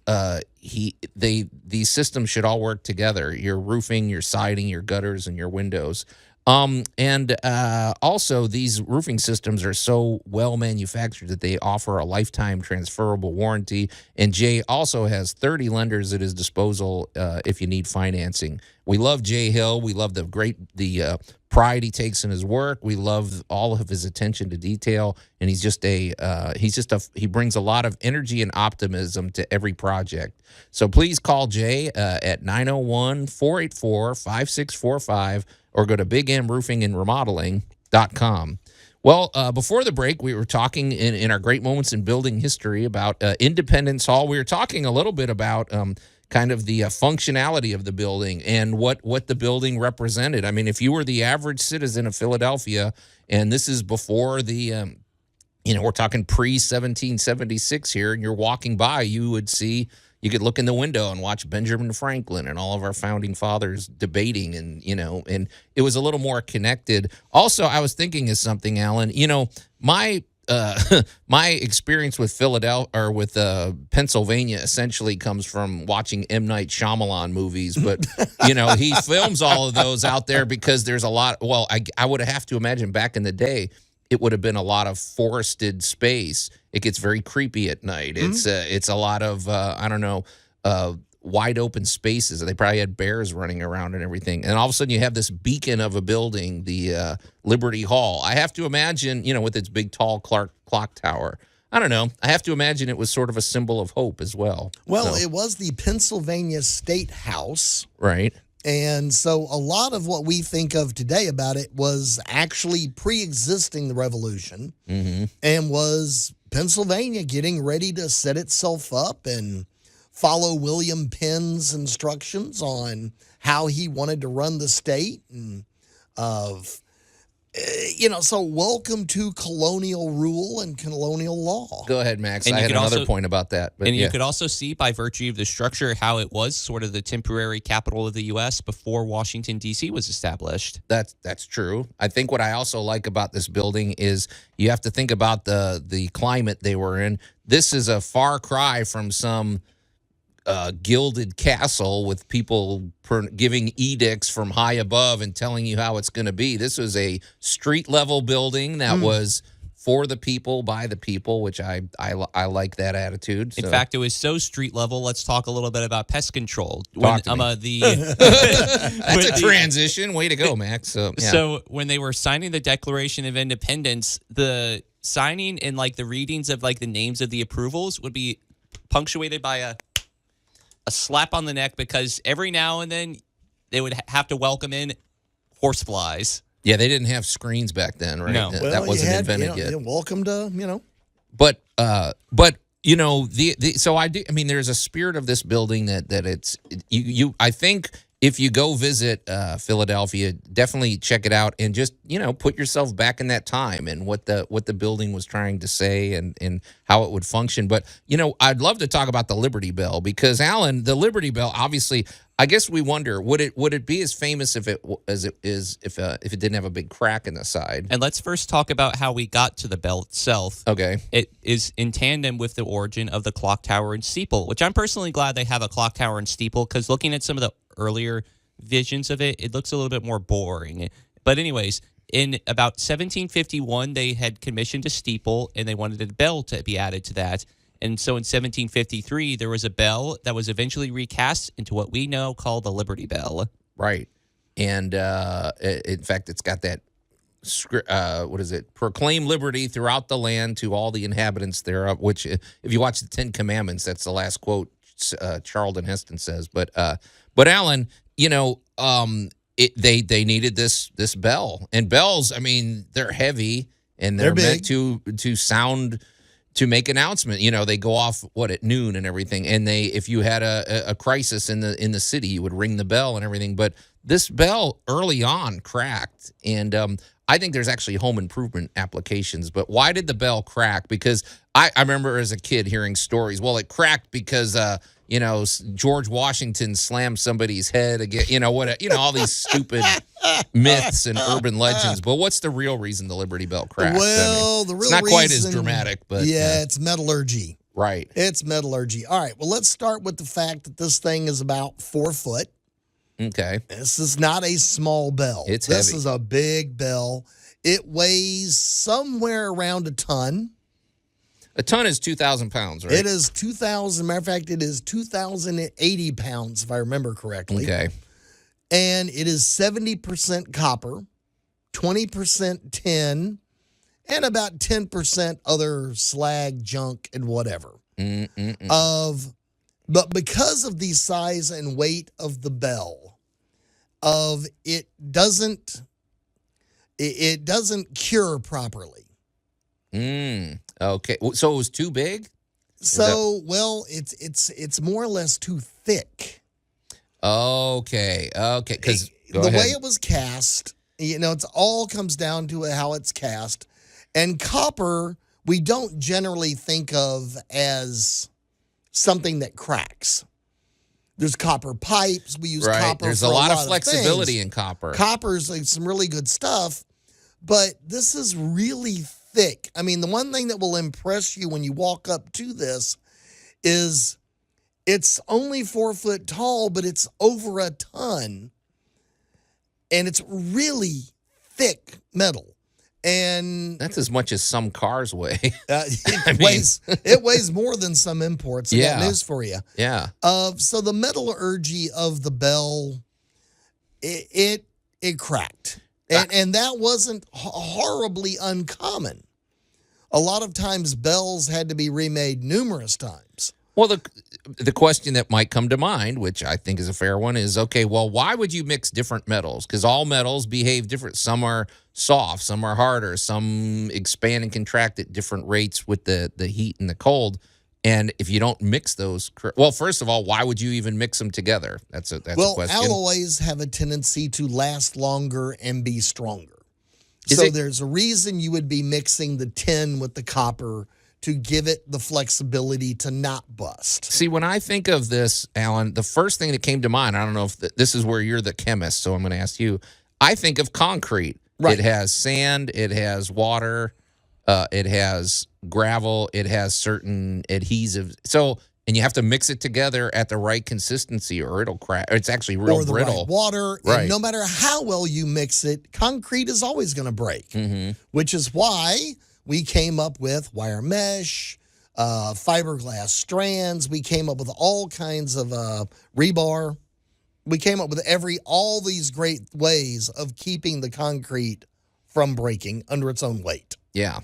these systems should all work together. Your roofing, your siding, your gutters, and your windows. Also, these roofing systems are so well manufactured that they offer a lifetime transferable warranty. And Jay also has 30 lenders at his disposal if you need financing. We love Jay Hill. We love the pride he takes in his work. We love all of his attention to detail, and he brings a lot of energy and optimism to every project. So please call Jay at 901-484-5645 or go to bigmroofingandremodeling.com. Well, before the break, we were talking in our Great Moments in Building History about Independence Hall. We were talking a little bit about kind of the functionality of the building and what the building represented. I mean, if you were the average citizen of Philadelphia, and this is before the, we're talking pre-1776 here, and you're walking by, you could look in the window and watch Benjamin Franklin and all of our founding fathers debating, and it was a little more connected. Also, I was thinking of something, Allan. My experience with Pennsylvania essentially comes from watching M. Night Shyamalan movies, but he films all of those out there because there's a lot. Well, I would have to imagine back in the day, it would have been a lot of forested space. It gets very creepy at night. It's a lot of wide open spaces. They probably had bears running around and everything. And all of a sudden you have this beacon of a building, the Liberty Hall. I have to imagine, with its big tall clock tower. I don't know. I have to imagine it was sort of a symbol of hope as well. Well, it was the Pennsylvania State House. Right. And so a lot of what we think of today about it was actually pre-existing the Revolution, and was Pennsylvania getting ready to set itself up and follow William Penn's instructions on how he wanted to run the state, and So welcome to colonial rule and colonial law. Go ahead, Max. And I you had could another also- point about that. But And yeah. you could also see by virtue of the structure how it was sort of the temporary capital of the U.S. before Washington, D.C. was established. That's true. I think what I also like about this building is you have to think about the climate they were in. This is a far cry from some gilded castle with people giving edicts from high above and telling you how it's going to be. This was a street level building that was for the people, by the people, which I like that attitude. In So- fact, it was so street level. Let's talk a little bit about pest control. Talk to me. That's a transition. Way to go, Max. So, yeah. So when they were signing the Declaration of Independence, the signing and like the readings of like the names of the approvals would be punctuated by a slap on the neck, because every now and then they would have to welcome in horseflies. Yeah, they didn't have screens back then, right? No. That wasn't invented yet. Welcome to, But so I do. I mean, there's a spirit of this building that it's you. I think if you go visit Philadelphia, definitely check it out and just put yourself back in that time and what the building was trying to say and how it would function. But I'd love to talk about the Liberty Bell, because Allan, the Liberty Bell, obviously, I guess we wonder, would it be as famous if it didn't have a big crack in the side? And let's first talk about how we got to the bell itself. Okay. It is in tandem with the origin of the clock tower and steeple, which I'm personally glad they have a clock tower and steeple, because looking at some of the earlier visions of it, it looks a little bit more boring. But anyways, in about 1751, they had commissioned a steeple, and they wanted a bell to be added to that. And so in 1753, there was a bell that was eventually recast into what we know called the Liberty Bell. Right. And in fact, it's got that, what is it? Proclaim liberty throughout the land to all the inhabitants thereof, which if you watch the 10 Commandments, that's the last quote Charlton Heston says. But Allan, they needed this bell. And bells, I mean, they're heavy and they're meant to sound, to make announcement. They go off at noon and everything. And if you had a crisis in the city, you would ring the bell and everything. But this bell early on cracked, and I think there's actually home improvement applications. But why did the bell crack? Because I remember as a kid hearing stories. Well, it cracked because George Washington slammed somebody's head again. All these stupid myths and urban legends. But what's the real reason the Liberty Bell cracked? Well, the real it's not quite as reason- dramatic, but it's metallurgy. Right. It's metallurgy. All right. Well, let's start with the fact that this thing is about 4 foot. Okay. This is not a small bell. It's This heavy. is a big bell. It weighs somewhere around a ton. A ton is 2,000 pounds, right? It is 2,000. Matter of fact, it is 2,080 pounds, if I remember correctly. Okay. And it is 70% copper, 20% tin, and about 10% other slag, junk, and whatever. But because of the size and weight of the bell, it doesn't cure properly. Okay. So it was too big? So, it's more or less too thick. Okay. Because the way it was cast, it's all comes down to how it's cast. And copper, we don't generally think of as something that cracks. There's copper pipes. We use copper. There's for a lot of things. flexibility in copper. Copper's like some really good stuff, but this is really thick. I mean, the one thing that will impress you when you walk up to this is it's only 4 foot tall, but it's over a ton, and it's really thick metal. And that's as much as some cars weigh. It weighs more than some imports. I got news for you. Yeah. So the metallurgy of the bell, it cracked, and that wasn't horribly uncommon. A lot of times, bells had to be remade numerous times. Well, the question that might come to mind, which I think is a fair one, is, okay, well, why would you mix different metals? Because all metals behave different. Some are soft, some are harder, some expand and contract at different rates with the heat and the cold. And if you don't mix those, well, first of all, why would you even mix them together? That's a question. Alloys have a tendency to last longer and be stronger. So there's a reason you would be mixing the tin with the copper to give it the flexibility to not bust. See, when I think of this, Alan, the first thing that came to mind, I don't know if this is where you're the chemist, so I'm going to ask you. I think of concrete. Right. It has sand, it has water, it has gravel, it has certain adhesives. So, and you have to mix it together at the right consistency or it'll crack. It's actually real or the brittle. Right water. Right. And no matter how well you mix it, concrete is always going to break, which is why we came up with wire mesh, fiberglass strands. We came up with all kinds of rebar. We came up with all these great ways of keeping the concrete from breaking under its own weight. Yeah.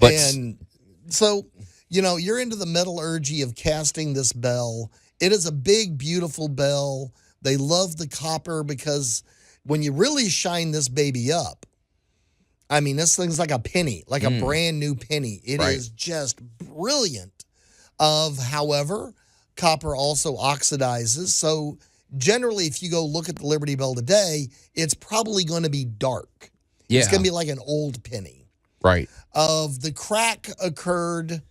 And so, you're into the metallurgy of casting this bell. It is a big, beautiful bell. They love the copper because when you really shine this baby up, I mean, this thing's like a penny, like a brand new penny. It is just brilliant. However, copper also oxidizes. So generally, if you go look at the Liberty Bell today, it's probably going to be dark. Yeah. It's going to be like an old penny. Right. The crack occurred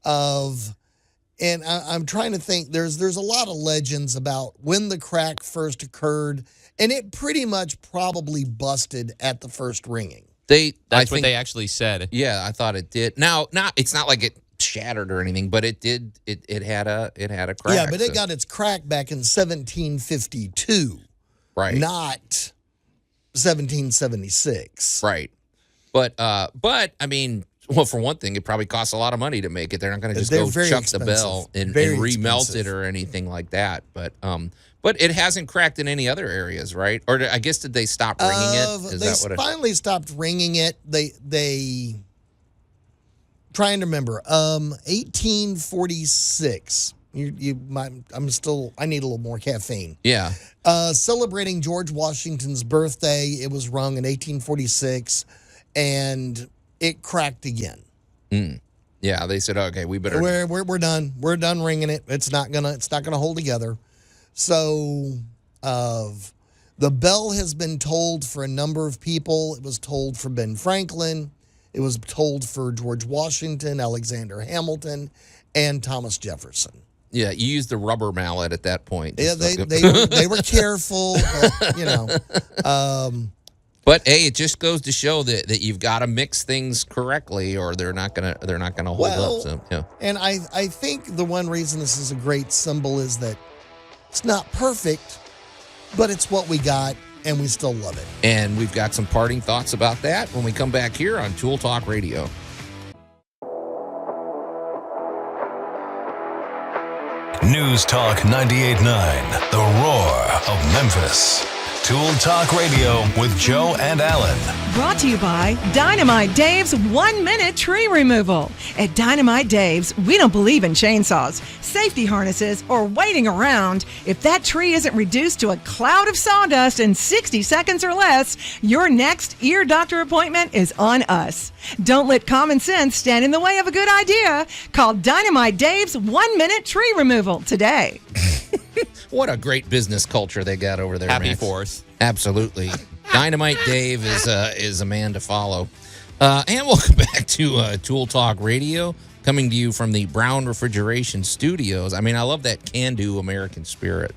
and I'm trying to think, there's a lot of legends about when the crack first occurred, and it pretty much probably busted at the first ringing. That's what they actually said. Yeah, I thought it did. Now, it's not like it shattered or anything, but it did. It had a crack. Yeah, but it got its crack back in 1752, right? Not 1776, right? But I mean, well, for one thing, it probably costs a lot of money to make it. They're not going to just go chuck the bell and remelt it or anything like that. But it hasn't cracked in any other areas, right? Or I guess did they stop ringing it? They finally stopped ringing it. They trying to remember. 1846. I need a little more caffeine. Yeah. Celebrating George Washington's birthday. It was rung in 1846, and it cracked again. Yeah, they said, okay, we better. We're done. We're done ringing it. It's not gonna hold together. So, the bell has been tolled for a number of people. It was tolled for Ben Franklin. It was tolled for George Washington, Alexander Hamilton, and Thomas Jefferson. Yeah, you used the rubber mallet at that point. Yeah, they were careful, but, But hey, it just goes to show that you've got to mix things correctly, or they're not gonna hold up. So, yeah. And I think the one reason this is a great symbol is that it's not perfect, but it's what we got, and we still love it. And we've got some parting thoughts about that when we come back here on Tool Talk Radio. News Talk 98.9, the roar of Memphis. Tool Talk Radio with Joe and Allan. Brought to you by Dynamite Dave's 1-minute tree removal. At Dynamite Dave's, we don't believe in chainsaws, safety harnesses, or waiting around. If that tree isn't reduced to a cloud of sawdust in 60 seconds or less, your next ear doctor appointment is on us. Don't let common sense stand in the way of a good idea. Call Dynamite Dave's 1-minute tree removal today. What a great business culture they got over there. Happy Max. 4th. Absolutely. Dynamite Dave is a man to follow. And welcome back to Tool Talk Radio, coming to you from the Brown Refrigeration Studios. I mean, I love that can-do American spirit.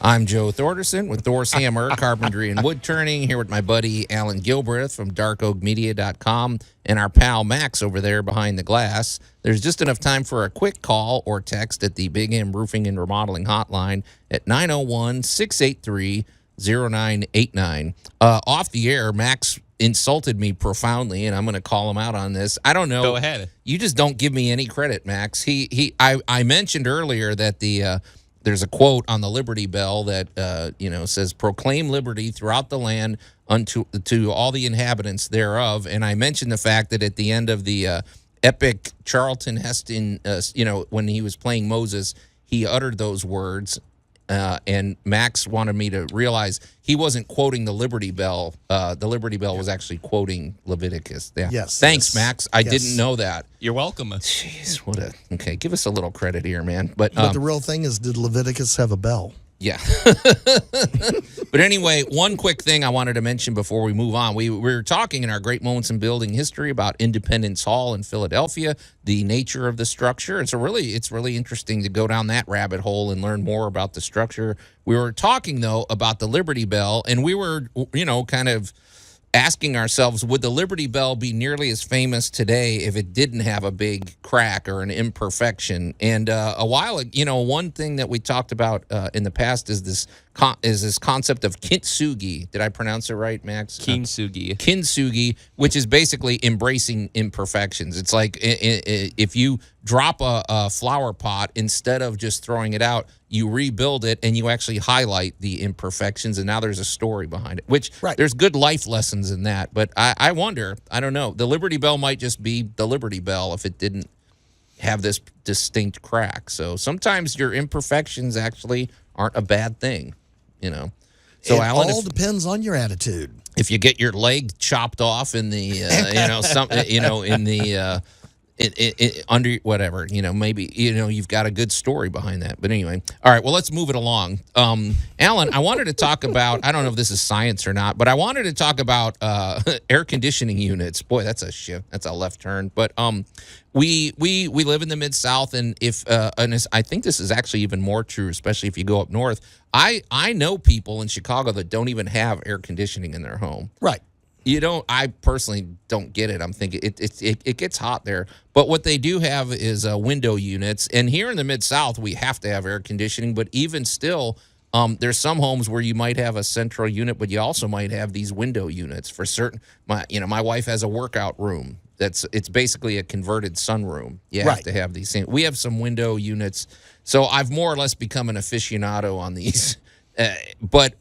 I'm Joe Thorderson with Thor's Hammer, Carpentry and Wood Turning, here with my buddy Allan Gilbreth from darkoakmedia.com and our pal Max over there behind the glass. There's just enough time for a quick call or text at the Big M Roofing and Remodeling hotline at 901-683-0989. Off the air, Max insulted me profoundly, and I'm going to call him out on this. I don't know. Go ahead. You just don't give me any credit, Max. I mentioned earlier that there's a quote on the Liberty Bell that says "Proclaim liberty throughout the land to all the inhabitants thereof." And I mentioned the fact that at the end of the epic Charlton Heston, when he was playing Moses, he uttered those words. And Max wanted me to realize he wasn't quoting the Liberty Bell. The Liberty Bell was actually quoting Leviticus. Yeah. Yes. Thanks, yes. Max. I didn't know that. You're welcome. Jeez, okay. Give us a little credit here, man. But the real thing is, did Leviticus have a bell? Yeah. But anyway, one quick thing I wanted to mention before we move on. We were talking in our Great Moments in Building History about Independence Hall in Philadelphia, the nature of the structure. It's really interesting to go down that rabbit hole and learn more about the structure. We were talking, though, about the Liberty Bell, and we were, kind of asking ourselves, would the Liberty Bell be nearly as famous today if it didn't have a big crack or an imperfection? And one thing that we talked about in the past is this concept of kintsugi. Did I pronounce it right, Max? Kintsugi. Kintsugi, which is basically embracing imperfections. It's like if you drop a flower pot, instead of just throwing it out, you rebuild it and you actually highlight the imperfections, and now there's a story behind it, which there's good life lessons in that. But I wonder, I don't know, the Liberty Bell might just be the Liberty Bell if it didn't have this distinct crack. So sometimes your imperfections actually aren't a bad thing, So it Allan, all depends on your attitude. If you get your leg chopped off in the, under whatever, maybe, you've got a good story behind that. But anyway, all right, well, let's move it along. Allan, I wanted to talk about, I don't know if this is science or not, but I wanted to talk about air conditioning units. Boy, that's a shift. That's a left turn. But we live in the Mid-South, and I think this is actually even more true, especially if you go up north. I know people in Chicago that don't even have air conditioning in their home. Right. I personally don't get it. I'm thinking it gets hot there. But what they do have is window units. And here in the Mid-South, we have to have air conditioning. But even still, there's some homes where you might have a central unit, but you also might have these window units for certain. My wife has a workout room. It's basically a converted sunroom. You have to have these things. We have some window units. So I've more or less become an aficionado on these. But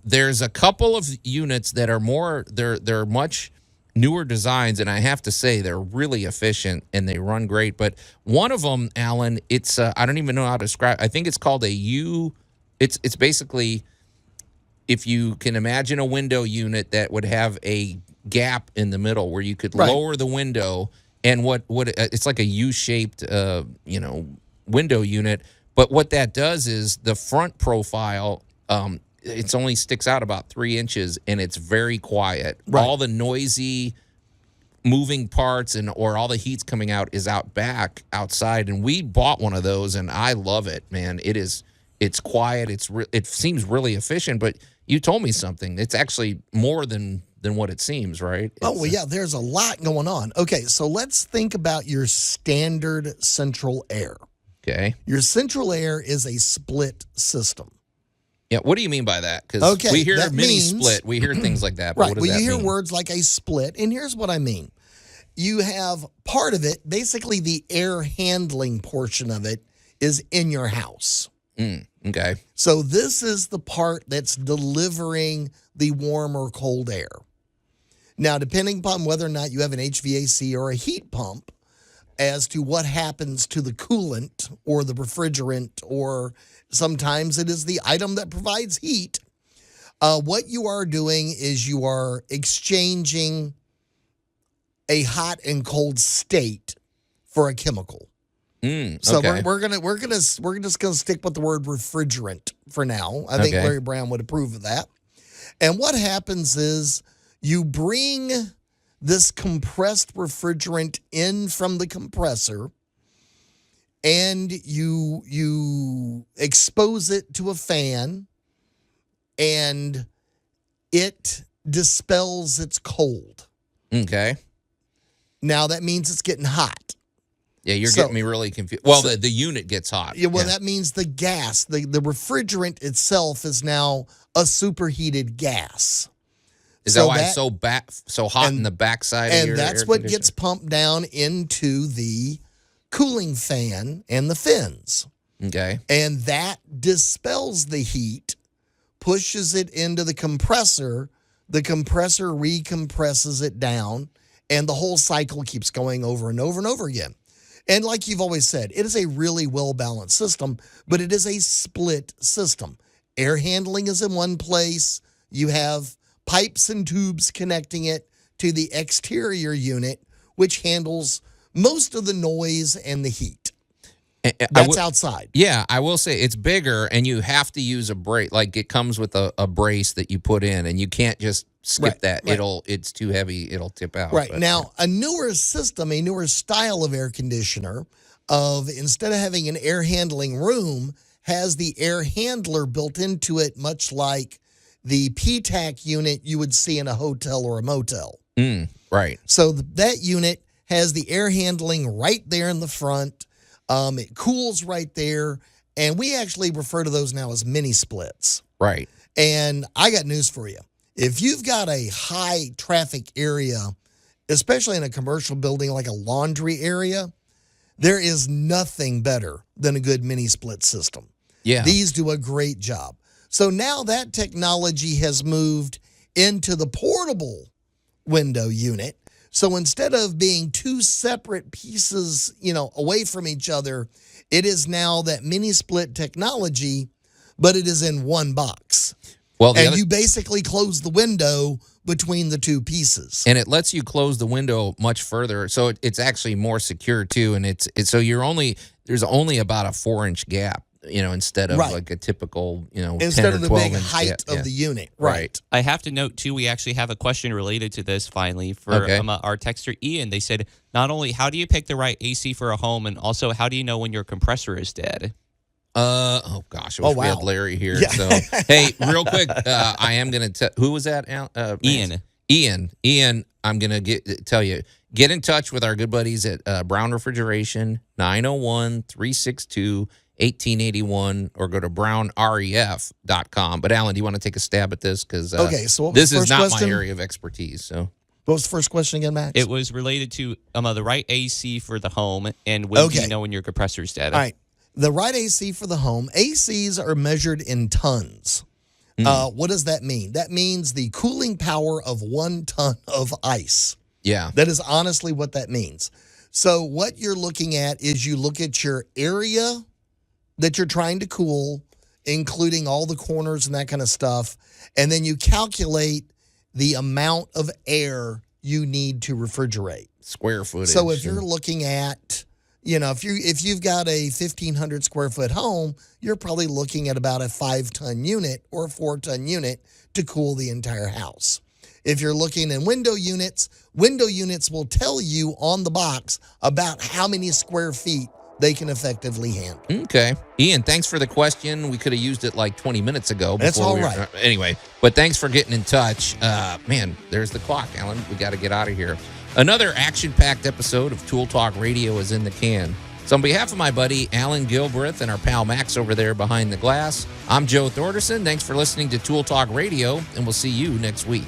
there's a couple of units that are they're much newer designs, and I have to say they're really efficient and they run great. But one of them, Allan, it's I don't even know how to describe. I think it's called a U. It's basically, if you can imagine a window unit that would have a gap in the middle where you could lower the window, and it's like a U-shaped window unit. But what that does is the front profile, it only sticks out about 3 inches, and it's very quiet. Right. All the noisy moving parts or all the heat's coming out is outside. And we bought one of those, and I love it, man. It's quiet. It seems really efficient, but you told me something. It's actually more than what it seems, right? There's a lot going on. Okay, so let's think about your standard central air. Okay. Your central air is a split system. Yeah, what do you mean by that? Because we hear split, we hear things like that. But what does that you mean? Hear words like a split, and here's what I mean. You have part of it, basically the air handling portion of it is in your house. Okay. So this is the part that's delivering the warm or cold air. Now, depending upon whether or not you have an HVAC or a heat pump, as to what happens to the coolant or the refrigerant, or sometimes it is the item that provides heat. What you are doing is you are exchanging a hot and cold state for a chemical. So we're just gonna stick with the word refrigerant for now. I think Larry Brown would approve of that. And what happens is you bring this compressed refrigerant in from the compressor, and you expose it to a fan, and it dispels its cold. Okay. Now that means it's getting hot. Yeah, you're getting me really confused. Well, the unit gets hot. Yeah, that means the gas, the refrigerant itself is now a superheated gas. Is that why it's so hot in the backside of your air conditioner? And that's what gets pumped down into the cooling fan and the fins. Okay. And that dispels the heat, pushes it into the compressor recompresses it down, and the whole cycle keeps going over and over and over again. And like you've always said, it is a really well-balanced system, but it is a split system. Air handling is in one place. You have pipes and tubes connecting it to the exterior unit, which handles most of the noise and the heat. That's outside. Yeah, I will say it's bigger, and you have to use a brace. Like it comes with a brace that you put in, and you can't just skip that. Right. It's too heavy. It'll tip out. Right. But, Now, a newer system, a newer style of air conditioner, instead of having an air handling room, has the air handler built into it, much like the PTAC unit you would see in a hotel or a motel. Right. So that unit has the air handling right there in the front. It cools right there. And we actually refer to those now as mini splits. Right. And I got news for you. If you've got a high traffic area, especially in a commercial building like a laundry area, there is nothing better than a good mini split system. Yeah. These do a great job. So now that technology has moved into the portable window unit. So instead of being two separate pieces, away from each other, it is now that mini split technology, but it is in one box. Well, you basically close the window between the two pieces. And it lets you close the window much further, so it's actually more secure too. And it's so there's only about a 4-inch gap, instead of like a typical, instead 10 of the or 12 big inch height gap. of the unit. Right. I have to note, too, we actually have a question related to this finally for our texter Ian. They said, not only how do you pick the right AC for a home, and also how do you know when your compressor is dead? Oh gosh, I wish we had Larry here. Yeah. So hey, real quick, I am gonna who was that? Ian. I'm gonna tell you, get in touch with our good buddies at Brown Refrigeration, 901-362-1881, or go to brownref.com. But Alan, do you want to take a stab at this? Because so what was this the is first not question? my area of expertise. So What was the first question again, Max? It was related to the right AC for the home, and when do you know when your compressor is dead? All right. The right AC for the home, ACs are measured in tons. What does that mean? That means the cooling power of 1 ton of ice. yeah, That is honestly what that means. So what you're looking at is you look at your area that you're trying to cool, including all the corners and that kind of stuff, and then you calculate the amount of air you need to refrigerate. square footage. So if you're looking at, if you've got a 1,500 square foot home, you're probably looking at about a 5-ton unit or a 4-ton unit to cool the entire house. If you're looking in window units will tell you on the box about how many square feet they can effectively handle. Okay. Ian, thanks for the question. We could have used it like 20 minutes ago. That's all right. Anyway, but thanks for getting in touch. Man, there's the clock, Alan. We got to get out of here. Another action-packed episode of Tool Talk Radio is in the can. So on behalf of my buddy Alan Gilbreth and our pal Max over there behind the glass, I'm Joe Thorderson. Thanks for listening to Tool Talk Radio, and we'll see you next week.